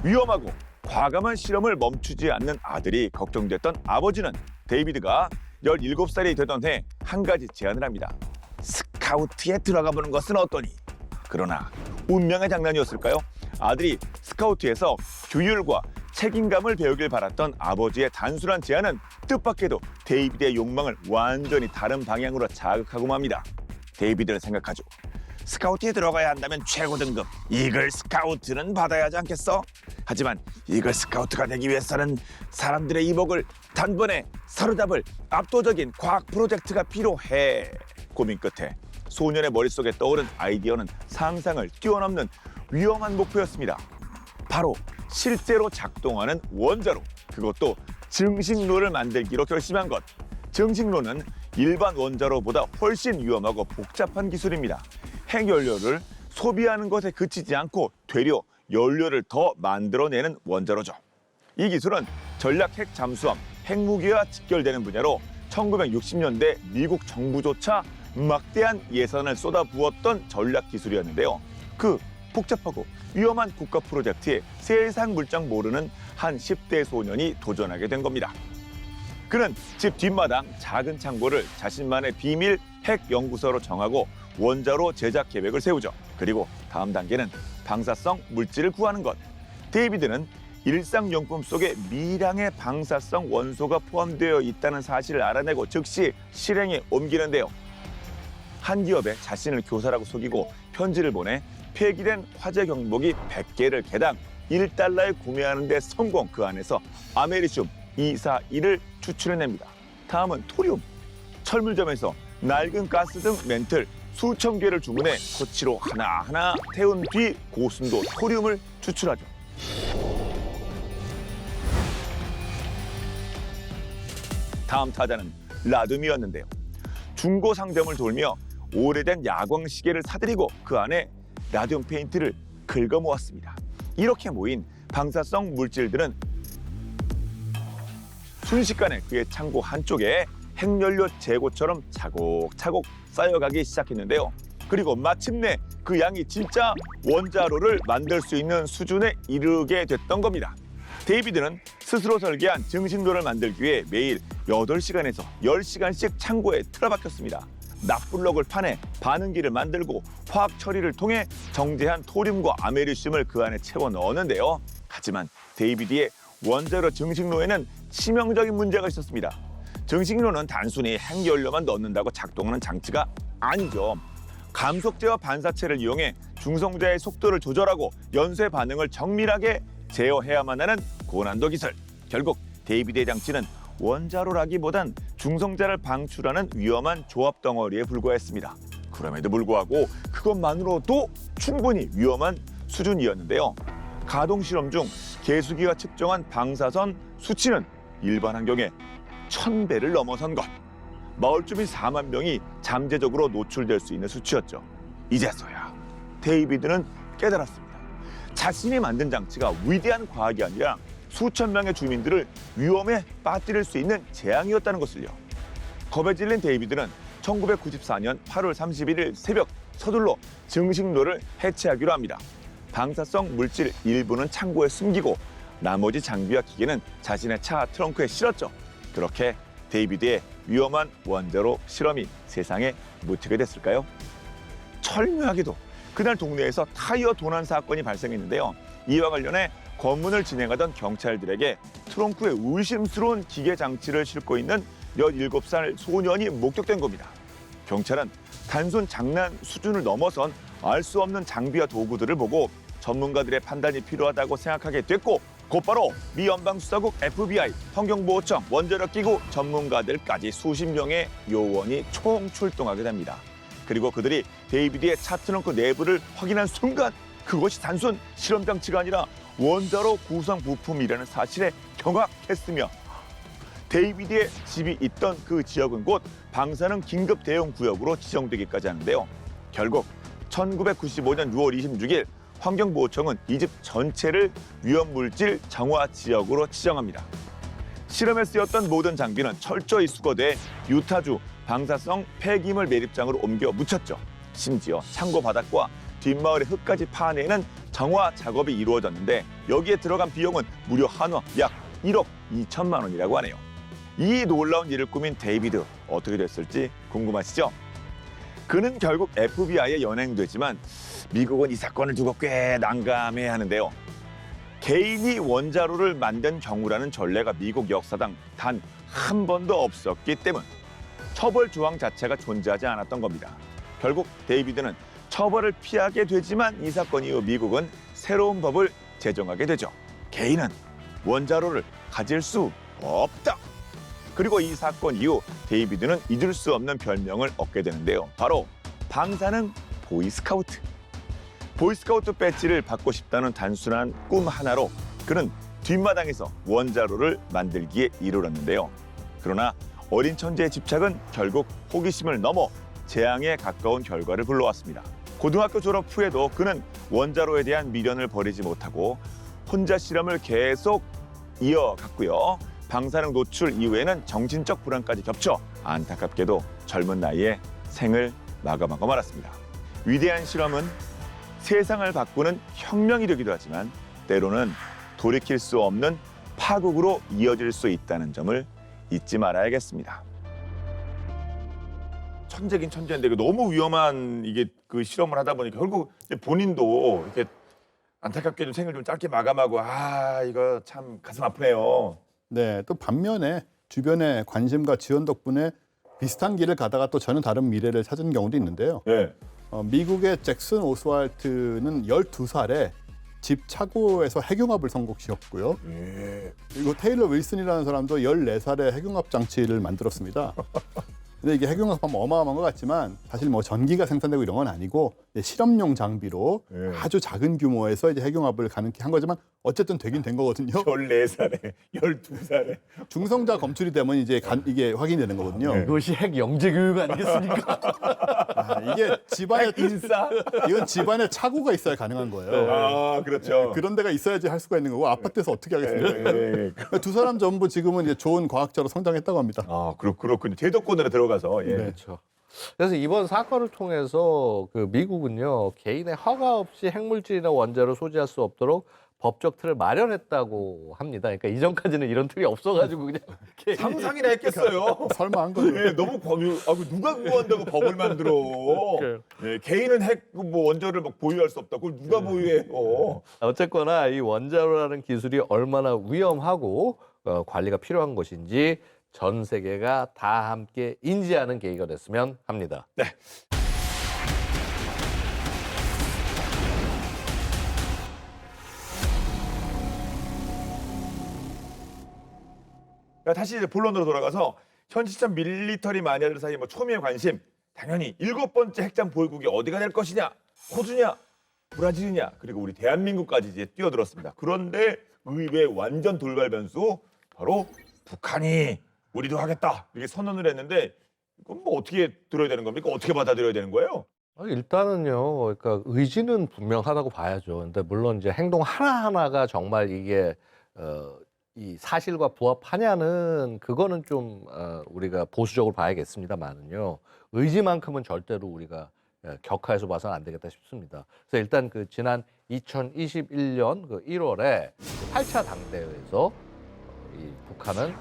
위험하고 과감한 실험을 멈추지 않는 아들이 걱정됐던 아버지는 데이비드가 17살이 되던 해 한 가지 제안을 합니다. 스카우트에 들어가 보는 것은 어떠니? 그러나 운명의 장난이었을까요? 아들이 스카우트에서 규율과 책임감을 배우길 바랐던 아버지의 단순한 제안은 뜻밖에도 데이비드의 욕망을 완전히 다른 방향으로 자극하고 맙니다. 데이비드는 생각하죠. 스카우트에 들어가야 한다면 최고 등급 이글 스카우트는 받아야 하지 않겠어? 하지만 이글 스카우트가 되기 위해서는 사람들의 이목을 단번에 사로잡을 압도적인 과학 프로젝트가 필요해. 고민 끝에 소년의 머릿속에 떠오른 아이디어는 상상을 뛰어넘는 위험한 목표였습니다. 바로 실제로 작동하는 원자로, 그것도 증식로를 만들기로 결심한 것. 증식로는 일반 원자로보다 훨씬 위험하고 복잡한 기술입니다. 핵연료를 소비하는 것에 그치지 않고 되려 연료를 더 만들어내는 원자로죠. 이 기술은 전략 핵 잠수함, 핵무기와 직결되는 분야로 1960년대 미국 정부조차 막대한 예산을 쏟아부었던 전략 기술이었는데요. 그 복잡하고 위험한 국가 프로젝트에 세상 물정 모르는 한 10대 소년이 도전하게 된 겁니다. 그는 집 뒷마당 작은 창고를 자신만의 비밀 핵 연구소로 정하고 원자로 제작 계획을 세우죠. 그리고 다음 단계는 방사성 물질을 구하는 것. 데이비드는 일상용품 속에 미량의 방사성 원소가 포함되어 있다는 사실을 알아내고 즉시 실행에 옮기는데요. 한 기업에 자신을 교사라고 속이고 편지를 보내 폐기된 화재 경보기 100개를 개당 1달러에 구매하는 데 성공. 그 안에서 아메리슘 241을 추출해냅니다. 다음은 토리움. 철물점에서 낡은 가스 등 멘틀 수천 개를 주문해 토치로 하나하나 태운 뒤 고순도 토리움을 추출하죠. 다음 타자는 라듐이었는데요. 중고 상점을 돌며 오래된 야광 시계를 사들이고 그 안에 라듐 페인트를 긁어 모았습니다. 이렇게 모인 방사성 물질들은 순식간에 그의 창고 한쪽에 핵연료 재고처럼 차곡차곡 쌓여가기 시작했는데요. 그리고 마침내 그 양이 진짜 원자로를 만들 수 있는 수준에 이르게 됐던 겁니다. 데이비드는 스스로 설계한 증식로를 만들기 위해 매일 8시간에서 10시간씩 창고에 틀어박혔습니다. 납블럭을 파내 반응기를 만들고 화학 처리를 통해 정제한 토륨과 아메리슘을 그 안에 채워 넣었는데요. 하지만 데이비드의 원자로 증식로에는 치명적인 문제가 있었습니다. 증식로는 단순히 핵연료만 넣는다고 작동하는 장치가 아니죠. 감속제와 반사체를 이용해 중성자의 속도를 조절하고 연쇄 반응을 정밀하게 제어해야만 하는 고난도 기술. 결국 데이비드의 장치는 원자로라기보단 중성자를 방출하는 위험한 조합 덩어리에 불과했습니다. 그럼에도 불구하고 그것만으로도 충분히 위험한 수준이었는데요. 가동 실험 중 계수기가 측정한 방사선 수치는 일반 환경에 1000배를 넘어선 것. 마을 주민 4만 명이 잠재적으로 노출될 수 있는 수치였죠. 이제서야 데이비드는 깨달았습니다. 자신이 만든 장치가 위대한 과학이 아니라 수천 명의 주민들을 위험에 빠뜨릴 수 있는 재앙이었다는 것을요. 겁에 질린 데이비드는 1994년 8월 31일 새벽 서둘러 증식로를 해체하기로 합니다. 방사성 물질 일부는 창고에 숨기고 나머지 장비와 기계는 자신의 차 트렁크에 실었죠. 그렇게 데이비드의 위험한 원자로 실험이 세상에 묻히게 됐을까요? 철묘하게도 그날 동네에서 타이어 도난 사건이 발생했는데요. 이와 관련해 검문을 진행하던 경찰들에게 트렁크에 의심스러운 기계 장치를 싣고 있는 17살 소년이 목격된 겁니다. 경찰은 단순 장난 수준을 넘어선 알 수 없는 장비와 도구들을 보고 전문가들의 판단이 필요하다고 생각하게 됐고 곧바로 미 연방수사국 FBI, 환경보호청, 원자력기구 전문가들까지 수십 명의 요원이 총 출동하게 됩니다. 그리고 그들이 데이비드의 차 트렁크 내부를 확인한 순간 그것이 단순 실험 장치가 아니라 원자로 구성 부품이라는 사실에 경악했으며 데이비드의 집이 있던 그 지역은 곧 방사능 긴급 대응 구역으로 지정되기까지 하는데요. 결국 1995년 6월 26일 환경보호청은 이 집 전체를 위험물질 정화 지역으로 지정합니다. 실험에 쓰였던 모든 장비는 철저히 수거돼 유타주 방사성 폐기물 매립장으로 옮겨 묻혔죠. 심지어 창고 바닥과 뒷마을의 흙까지 파내는 정화 작업이 이루어졌는데 여기에 들어간 비용은 무려 한화 약 1억 2천만 원이라고 하네요. 이 놀라운 일을 꾸민 데이비드, 어떻게 됐을지 궁금하시죠? 그는 결국 FBI에 연행되지만 미국은 이 사건을 두고 꽤 난감해하는데요. 개인이 원자로를 만든 경우라는 전례가 미국 역사상 단 한 번도 없었기 때문 처벌 조항 자체가 존재하지 않았던 겁니다. 결국 데이비드는 처벌을 피하게 되지만 이 사건 이후 미국은 새로운 법을 제정하게 되죠. 개인은 원자로를 가질 수 없다. 그리고 이 사건 이후 데이비드는 잊을 수 없는 별명을 얻게 되는데요. 바로 방사능 보이스카우트. 보이스카우트 배지를 받고 싶다는 단순한 꿈 하나로 그는 뒷마당에서 원자로를 만들기에 이르렀는데요. 그러나 어린 천재의 집착은 결국 호기심을 넘어 재앙에 가까운 결과를 불러왔습니다. 고등학교 졸업 후에도 그는 원자로에 대한 미련을 버리지 못하고 혼자 실험을 계속 이어갔고요. 방사능 노출 이후에는 정신적 불안까지 겹쳐 안타깝게도 젊은 나이에 생을 마감하고 말았습니다. 위대한 실험은 세상을 바꾸는 혁명이 되기도 하지만 때로는 돌이킬 수 없는 파국으로 이어질 수 있다는 점을 잊지 말아야겠습니다. 천재긴 천재인데 너무 위험한 이게 그 실험을 하다 보니까 결국 이제 본인도 이렇게 안타깝게도 생을 좀 짧게 마감하고 이거 참 가슴 아프네요. 네, 또 반면에 주변의 관심과 지원 덕분에 비슷한 길을 가다가 또 전혀 다른 미래를 찾은 경우도 있는데요. 네. 미국의 잭슨 오스왈트는 12살에 집 차고에서 핵융합을 성공시켰고요. 예. 그리고 테일러 윌슨이라는 사람도 14살에 핵융합 장치를 만들었습니다. 근데 이게 핵융합하면 어마어마한 것 같지만 사실 뭐 전기가 생산되고 이런 건 아니고 이제 실험용 장비로 예. 아주 작은 규모에서 이제 핵융합을 가능케 한 거지만 어쨌든 되긴 된 거거든요. 14살에 12살에 중성자 검출이 되면 이제 이게 확인되는 거거든요. 네. 이것이 핵 영재 교육 아니겠습니까? 이게 집안에 인싸. 이건 집안에 차고가 있어야 가능한 거예요. 그렇죠. 그런 데가 있어야지 할 수가 있는 거고 아파트에서 어떻게 하겠습니까? 예. 두 사람 전부 지금은 이제 좋은 과학자로 성장했다고 합니다. 그렇군요. 제도권으로 들어가서. 예. 네. 그렇죠. 그래서 이번 사건을 통해서 그 미국은요 개인의 허가 없이 핵물질이나 원자를 소지할 수 없도록 법적 틀을 마련했다고 합니다. 그러니까 이전까지는 이런 틀이 없어가지고 그냥 상상이나 했겠어요. 설마 한 거죠. 예, 너무 누가 구한다고 법을 만들어? 예, 개인은 핵 뭐 원자를 막 보유할 수 없다. 그걸 누가 보유해요? 어쨌거나 이 원자로라는 기술이 얼마나 위험하고 관리가 필요한 것인지 전 세계가 다 함께 인지하는 계기가 됐으면 합니다. 네. 다시 이제 본론으로 돌아가서 현 시점 밀리터리 마니아들 사이 뭐 초미의 관심 당연히 7번째 핵잠 보유국이 어디가 될 것이냐, 호주냐, 브라질이냐, 그리고 우리 대한민국까지 이제 뛰어들었습니다. 그런데 의외의 완전 돌발 변수 바로 북한이 우리도 하겠다 이렇게 선언을 했는데 이건 뭐 어떻게 들어야 되는 겁니까? 어떻게 받아들여야 되는 거예요? 일단은요, 그러니까 의지는 분명하다고 봐야죠. 근데 물론 이제 행동 하나하나가 정말 이게 이 사실과 부합하냐는 그거는 좀 우리가 보수적으로 봐야겠습니다만은요. 의지만큼은 절대로 우리가 격하해서 봐서는 안 되겠다 싶습니다. 그래서 일단 그 지난 2021년 그 1월에 8차 당대회에서 이 북한은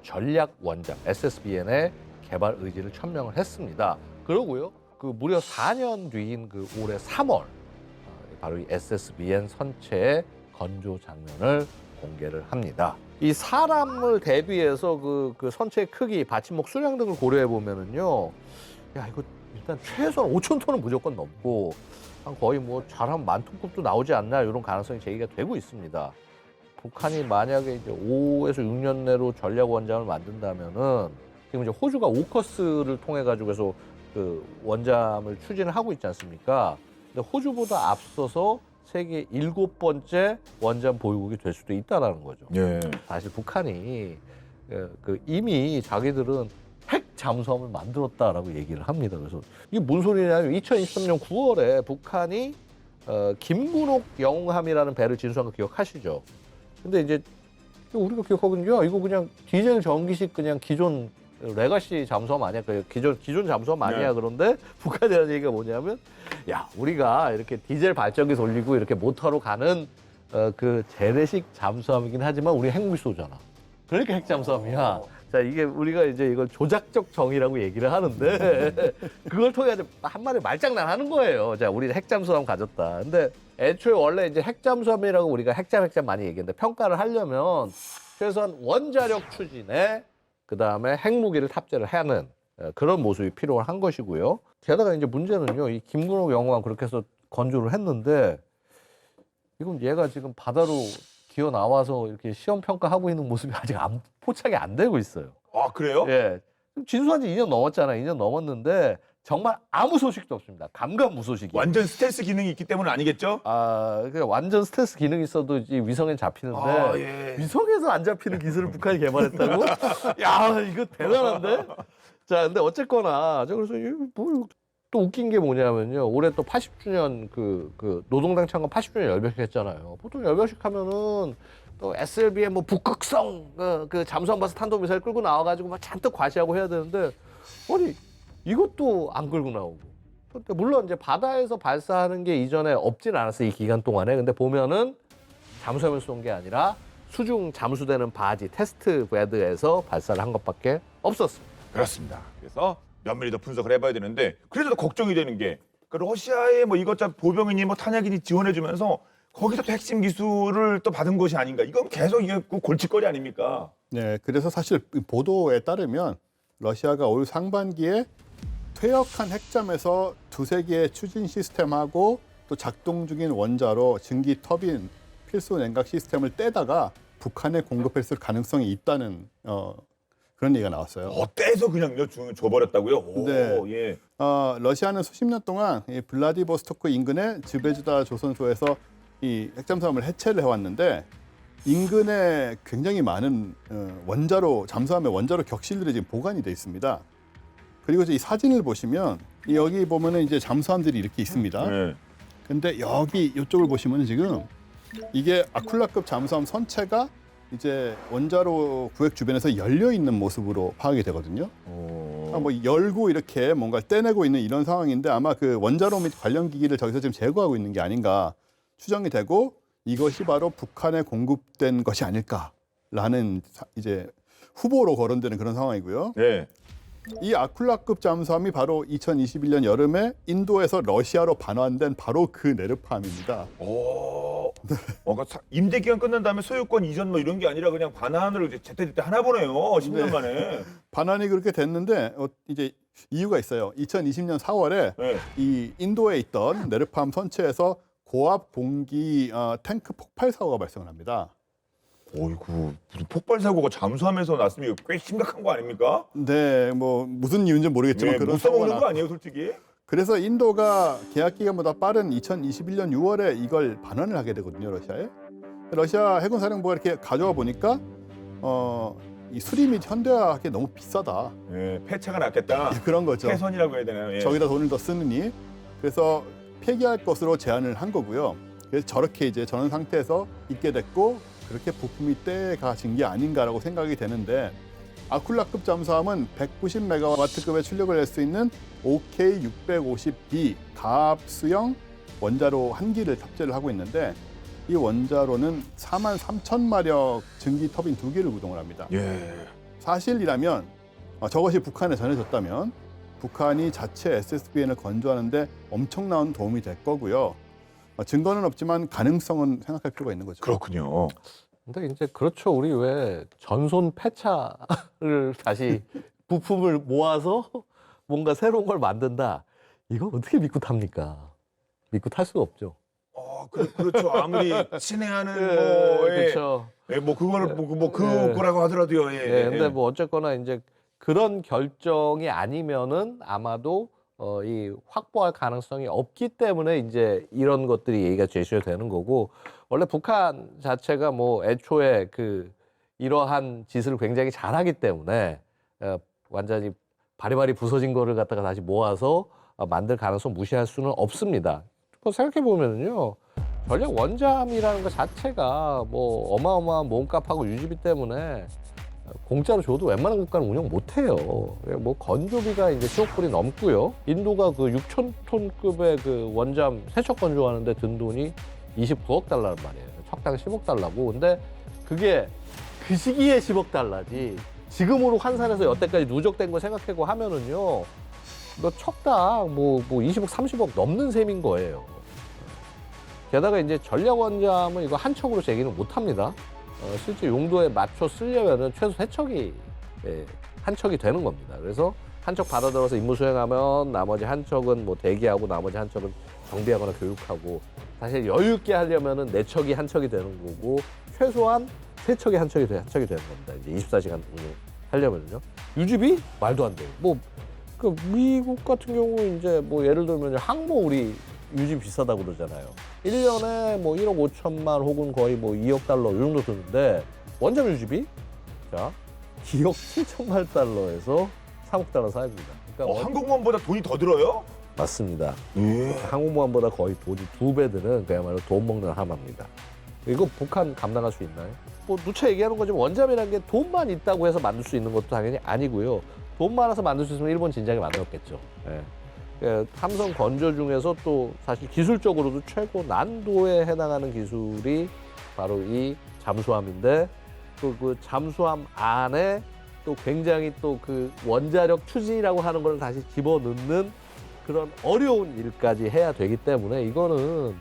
전략 원잠 SSBN의 개발 의지를 천명을 했습니다. 그러고요. 그 무려 4년 뒤인 그 올해 3월 바로 이 SSBN 선체의 건조 장면을 공개를 합니다. 이 사람을 대비해서 그 선체의 크기, 받침목 수량 등을 고려해 보면은요, 야 이거 일단 최소한 5천 톤은 무조건 넘고 한 거의 뭐 잘하면 10,000톤급도 나오지 않나 이런 가능성이 제기가 되고 있습니다. 북한이 만약에 이제 5에서 6년 내로 전략 원잠을 만든다면은 지금 이제 호주가 오커스를 통해 가지고 해서 그 원잠을 추진을 하고 있지 않습니까? 근데 호주보다 앞서서 세계 7번째 원잠 보유국이 될 수도 있다라는 거죠. 예. 사실 북한이 그 이미 자기들은 핵 잠수함을 만들었다라고 얘기를 합니다. 그래서 이게 뭔 소리냐면 2023년 9월에 북한이 김군옥 영함이라는 배를 진수한 거 기억하시죠? 근데 이제 우리가 기억하거든요. 이거 그냥 디젤 전기식 그냥 기존 레가시 잠수함 아니야? 그 기존 잠수함 아니야? 네. 그런데 북한에 대한 얘기가 뭐냐면, 야 우리가 이렇게 디젤 발전기 돌리고 이렇게 모터로 가는 그 재래식 잠수함이긴 하지만 우리 핵무기 쏘잖아. 그러니까 핵 잠수함이야. 자 이게 우리가 이제 이걸 조작적 정의라고 얘기를 하는데 그걸 통해 한 마리 말장난 하는 거예요. 자 우리 핵 잠수함 가졌다. 근데 애초에 원래 이제 핵 잠수함이라고 우리가 핵잠 많이 얘기했는데 평가를 하려면 최소한 원자력 추진에 그다음에 핵무기를 탑재를 하는 그런 모습이 필요한 것이고요. 게다가 이제 문제는요. 이 김군옥 영호가 그렇게 해서 건조를 했는데 이건 얘가 지금 바다로 기어 나와서 이렇게 시험 평가하고 있는 모습이 아직 포착이 안 되고 있어요. 아 그래요? 예. 진수한 지 2년 넘었잖아요. 2년 넘었는데 정말 아무 소식도 없습니다. 감감무소식이. 완전 스텔스 기능이 있기 때문은 아니겠죠? 완전 스트레스 기능이 있어도 이 위성엔 잡히는데 예. 위성에서 안 잡히는 기술을 북한이 개발했다고? 야 이거 대단한데? 자 근데 어쨌거나 그래서 또 웃긴 게 뭐냐면요. 올해 또 80주년 그 노동당 창건 80주년 열병식 했잖아요. 보통 열병식 하면은 또 SLB의 뭐 북극성 그 잠수함 봐서 탄도미사일 끌고 나와가지고 막 잔뜩 과시하고 해야 되는데 아니 이것도 안 끌고 나오고. 근데 물론 이제 바다에서 발사하는 게 이전에 없진 않았어요. 이 기간 동안에. 근데 보면은 잠수함을 쏜 게 아니라 수중 잠수되는 바지 테스트 베드에서 발사를 한 것밖에 없었습니다. 그렇습니다. 그래서 면밀히 더 분석을 해봐야 되는데 그래서 더 걱정이 되는 게 그 러시아의 뭐 이것저것 보병이니 뭐 탄약이니 지원해주면서 거기서 또 핵심 기술을 또 받은 것이 아닌가. 이건 계속 이게 골칫거리 아닙니까? 네, 그래서 사실 보도에 따르면 러시아가 올 상반기에 퇴역한 핵잠에서 두세 개의 추진 시스템하고 또 작동 중인 원자로 증기 터빈 필수 냉각 시스템을 떼다가 북한에 공급했을 가능성이 있다는 그런 얘기가 나왔어요. 떼서 그냥요 줘버렸다고요? 오, 네. 예. 러시아는 수십 년 동안 이 블라디보스토크 인근의 즈베주다 조선소에서 이 핵잠수함을 해체를 해왔는데 인근에 굉장히 많은 잠수함의 원자로 격실들이 지금 보관이 돼 있습니다. 그리고 이 사진을 보시면 여기 보면은 이제 잠수함들이 이렇게 있습니다. 네. 근데 여기 이쪽을 보시면 지금 이게 아쿨라급 잠수함 선체가 이제 원자로 구획 주변에서 열려 있는 모습으로 파악이 되거든요. 뭐 열고 이렇게 뭔가 떼내고 있는 이런 상황인데 아마 그 원자로 및 관련 기기를 저기서 지금 제거하고 있는 게 아닌가 추정이 되고 이것이 바로 북한에 공급된 것이 아닐까라는 이제 후보로 거론되는 그런 상황이고요. 네. 이 아쿨라급 잠수함이 바로 2021년 여름에 인도에서 러시아로 반환된 바로 그 네르팜입니다. 오. 뭔가 임대 기간 끝난 다음에 소유권 이전 뭐 이런 게 아니라 그냥 반환으로 이제 제때제때 하나 보네요. 10년 네. 만에. 반환이 그렇게 됐는데 이제 이유가 있어요. 2020년 4월에 네. 이 인도에 있던 네르팜 선체에서 고압 공기 탱크 폭발 사고가 발생을 합니다. 어이구 무슨 폭발 사고가 잠수함에서 났으면 이거 꽤 심각한 거 아닙니까? 네, 뭐 무슨 이유인지 모르겠지만 네, 그런 못 써먹는 사고가 거 아니에요, 솔직히? 그래서 인도가 계약 기간보다 빠른 2021년 6월에 이걸 반환을 하게 되거든요, 러시아에. 러시아 해군사령부가 이렇게 가져와 보니까 이 수리 및 현대화하기 너무 비싸다. 네, 폐차가 낫겠다. 그런 거죠. 폐선이라고 해야 되나요? 예. 저기다 돈을 더 쓰느니 그래서 폐기할 것으로 제안을 한 거고요. 그래서 저렇게 이제 저런 상태에서 있게 됐고 그렇게 부품이 떼가진 게 아닌가라고 생각이 되는데 아쿨라급 잠수함은 190메가와트급의 출력을 낼 수 있는 OK650B 가압수형 원자로 한 기를 탑재를 하고 있는데 이 원자로는 43,000마력 증기 터빈 2기를 구동을 합니다. 예. 사실이라면 저것이 북한에 전해졌다면 북한이 자체 SSBN을 건조하는데 엄청난 도움이 될 거고요. 증거는 없지만 가능성은 생각할 필요가 있는 거죠. 그렇군요. 근데 이제 그렇죠. 우리 왜 전손 폐차를 다시 부품을 모아서 뭔가 새로운 걸 만든다. 이거 어떻게 믿고 탑니까? 믿고 탈 수가 없죠. 그렇죠. 아무리 친애하는 뭐, 예. 그렇죠. 예, 뭐 그거를 그 거라고 하더라도요. 예. 예, 근데 뭐 어쨌거나 이제 그런 결정이 아니면은 아마도 이 확보할 가능성이 없기 때문에 이제 이런 것들이 얘기가 제시가 되는 거고 원래 북한 자체가 뭐 애초에 그 이러한 짓을 굉장히 잘하기 때문에 완전히 바리바리 부서진 거를 갖다가 다시 모아서 만들 가능성 무시할 수는 없습니다. 생각해 보면은요. 전략 원잠이라는 것 자체가 뭐 어마어마한 몸값하고 유지비 때문에 공짜로 줘도 웬만한 국가는 운영 못해요. 뭐 건조비가 이제 10억 불이 넘고요. 인도가 그 6,000톤급의 그 원잠 세척 건조하는데 든 돈이 29억 달러란 말이에요. 척당 10억 달러고. 근데 그게 그 시기에 10억 달러지. 지금으로 환산해서 여태까지 누적된 거 생각하고 하면은요. 너 척당 뭐 20억, 30억 넘는 셈인 거예요. 게다가 이제 전략 원잠은 이거 한 척으로 제기는 못 합니다. 실제 용도에 맞춰 쓰려면은 최소 3척이 한 척이 되는 겁니다. 그래서 한 척 받아들어서 임무 수행하면 나머지 한 척은 뭐 대기하고 나머지 한 척은 정비하거나 교육하고 사실 여유 있게 하려면은 4척이 한 척이 되는 거고 최소한 3척이 한 척이 되는 겁니다. 이제 24시간 하려면요. 유지비 말도 안 돼요. 뭐 그 미국 같은 경우 이제 뭐 예를 들면 항모 우리 유지 비싸다고 그러잖아요. 1년에 뭐 1억 5천만 혹은 거의 뭐 2억 달러 이 정도 드는데 원자력 유지비 자 2억 7천만 달러에서 3억 달러 사이입니다. 그러니까 항공모함보다 돈이 더 들어요? 맞습니다. 예. 항공모함보다 거의 돈이 2배 드는 그야말로 돈 먹는 하마입니다. 이거 북한 감당할 수 있나요? 뭐 누차 얘기하는 거지만 원잠이라는 게 돈만 있다고 해서 만들 수 있는 것도 당연히 아니고요. 돈 많아서 만들 수 있으면 일본 진작에 만들었겠죠. 예. 삼성 건조 중에서 또 사실 기술적으로도 최고 난도에 해당하는 기술이 바로 이 잠수함인데 그 잠수함 안에 또 굉장히 또 그 원자력 추진이라고 하는 걸 다시 집어넣는 그런 어려운 일까지 해야 되기 때문에 이거는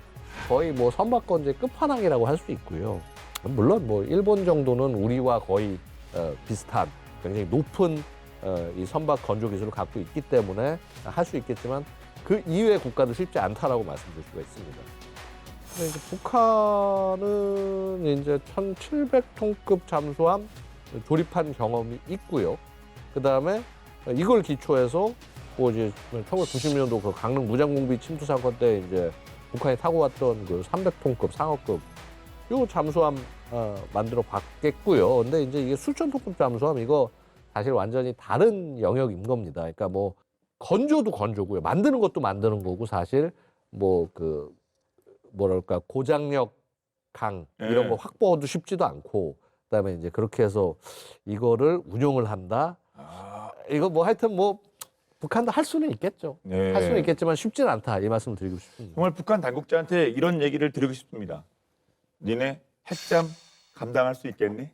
거의 뭐 선박건조의 끝판왕이라고 할 수 있고요. 물론 뭐 일본 정도는 우리와 거의 비슷한 굉장히 높은 이 선박 건조 기술을 갖고 있기 때문에 할 수 있겠지만 그 이외의 국가도 쉽지 않다라고 말씀드릴 수가 있습니다. 근데 이제 북한은 이제 1,700톤급 잠수함 조립한 경험이 있고요. 그 다음에 이걸 기초해서 뭐 이제 1990년도 그 강릉 무장공비 침투 사건 때 이제 북한이 타고 왔던 그 300톤급 상어급 요 잠수함 만들어 봤겠고요. 근데 이제 이게 수천 톤급 잠수함 이거 사실 완전히 다른 영역인 겁니다. 그러니까 뭐 건조도 건조고요. 만드는 것도 만드는 거고 사실 뭐 그 뭐랄까 고장력 강 이런 거 확보도 쉽지도 않고 그다음에 이제 그렇게 해서 이거를 운용을 한다. 이거 뭐 하여튼 뭐 북한도 할 수는 있겠죠. 네. 할 수는 있겠지만 쉽지는 않다. 이 말씀을 드리고 싶습니다. 정말 북한 당국자한테 이런 얘기를 드리고 싶습니다. 니네 핵잠 감당할 수 있겠니?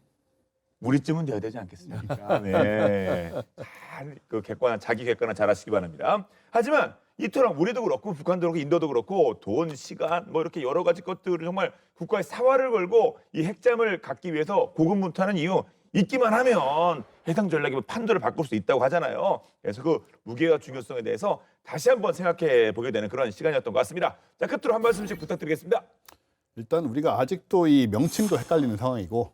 우리쯤은 돼야 되지 않겠습니까? 네. 잘 그 객관한 자기 객관화 잘하시기 바랍니다. 하지만 이토록 우리도 그렇고 북한도 그렇고 인도도 그렇고 돈, 시간 뭐 이렇게 여러 가지 것들을 정말 국가의 사활을 걸고 이 핵잠을 갖기 위해서 고군분투하는 이유 있기만 하면 해상 전략의 판도를 바꿀 수 있다고 하잖아요. 그래서 그 무게와 중요성에 대해서 다시 한번 생각해 보게 되는 그런 시간이었던 것 같습니다. 자, 끝으로 한 말씀씩 부탁드리겠습니다. 일단 우리가 아직도 이 명칭도 헷갈리는 상황이고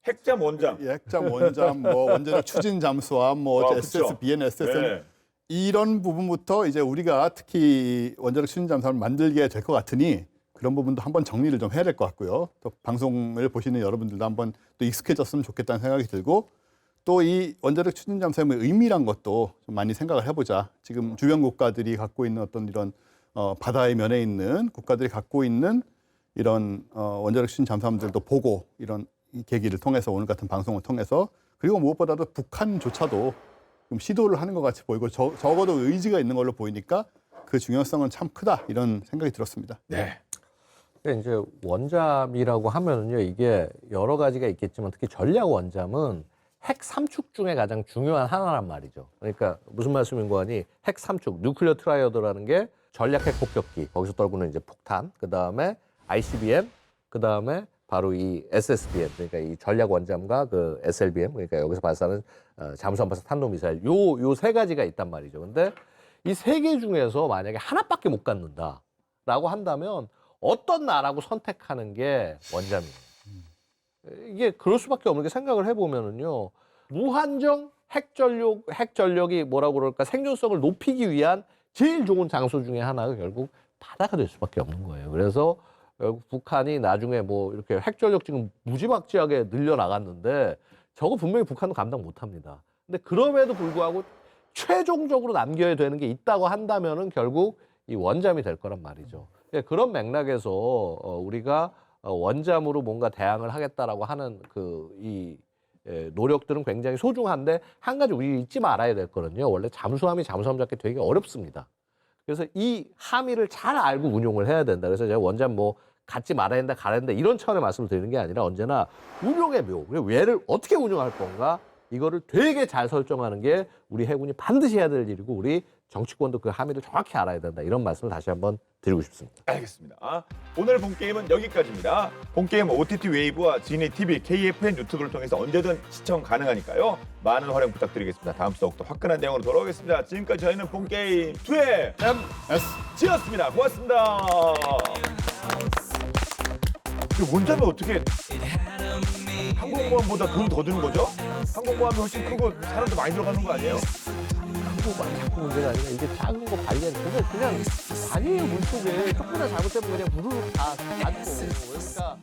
핵잠 원잠. 이 핵잠, 원잠, 뭐 원자력 추진 잠수함, 뭐 그쵸. SS, BN, SSN 네. 이런 부분부터 이제 우리가 특히 원자력 추진 잠수함을 만들게 될 것 같으니 그런 부분도 한번 정리를 좀 해야 될 것 같고요. 또 방송을 보시는 여러분들도 한번 또 익숙해졌으면 좋겠다는 생각이 들고 또 이 원자력 추진 잠수함의 의미란 것도 좀 많이 생각을 해보자. 지금 주변 국가들이 갖고 있는 어떤 이런 바다의 면에 있는 국가들이 갖고 있는 이런 원자력 추진 잠수함들도 보고 이런 이 계기를 통해서 오늘 같은 방송을 통해서 그리고 무엇보다도 북한조차도 좀 시도를 하는 것 같이 보이고 적어도 의지가 있는 걸로 보이니까 그 중요성은 참 크다 이런 생각이 들었습니다. 네. 근데 이제 원잠이라고 하면은요 이게 여러 가지가 있겠지만 특히 전략 원잠은 핵 삼축 중에 가장 중요한 하나란 말이죠. 그러니까 무슨 말씀인 거니? 핵 삼축, 뉴클리어 트라이어드라는 게 전략 핵 폭격기, 거기서 떨구는 이제 폭탄, 그 다음에 ICBM, 그 다음에 바로 이 SSBM, 그러니까 이 전략 원잠과 그 SLBM, 그러니까 여기서 발사하는 잠수함 발사 탄도미사일, 요 세 가지가 있단 말이죠. 근데 이 세 개 중에서 만약에 하나밖에 못 갖는다라고 한다면 어떤 나라고 선택하는 게 원잠이에요. 이게 그럴 수밖에 없는 게 생각을 해보면은요, 무한정 핵전력이 뭐라고 그럴까 생존성을 높이기 위한 제일 좋은 장소 중에 하나가 결국 바다가 될 수밖에 없는 거예요. 그래서 결국 북한이 나중에 뭐 이렇게 핵전력 지금 무지막지하게 늘려나갔는데 저거 분명히 북한도 감당 못합니다. 근데 그럼에도 불구하고 최종적으로 남겨야 되는 게 있다고 한다면은 결국 이 원잠이 될 거란 말이죠. 그런 맥락에서 우리가 원잠으로 뭔가 대항을 하겠다라고 하는 이 노력들은 굉장히 소중한데 한 가지 우리 잊지 말아야 될 거는요. 원래 잠수함이 잠수함 잡기 되게 어렵습니다. 그래서 이 함의를 잘 알고 운용을 해야 된다. 그래서 제가 원잠 뭐 갖지 말아야 된다, 가야 된다 이런 차원의 말씀을 드리는 게 아니라 언제나 운용의 묘, 그리고 얘를 어떻게 운용할 건가 이거를 되게 잘 설정하는 게 우리 해군이 반드시 해야 될 일이고 우리 정치권도 그 함의를 정확히 알아야 된다. 이런 말씀을 다시 한번 드리고 싶습니다. 알겠습니다. 오늘 본 게임은 여기까지입니다. 본 게임 OTT 웨이브와 지니 TV, KFN 유튜브를 통해서 언제든 시청 가능하니까요. 많은 활용 부탁드리겠습니다. 다음 주 더욱더 화끈한 내용으로 돌아오겠습니다. 지금까지 저희는 본 게임 2의 MSG였습니다. 고맙습니다. 원잠이 어떻게 항공모함보다 돈 더 드는 거죠? 항공모함이 훨씬 크고 사람도 많이 들어가는 거 아니에요? 항공모함이 자꾸 문제가 아니라 이게 작은 거 발견 그냥 아니에요. 물속에 조금이나 잘못되면 그냥 무르르 다 닿고 그러니까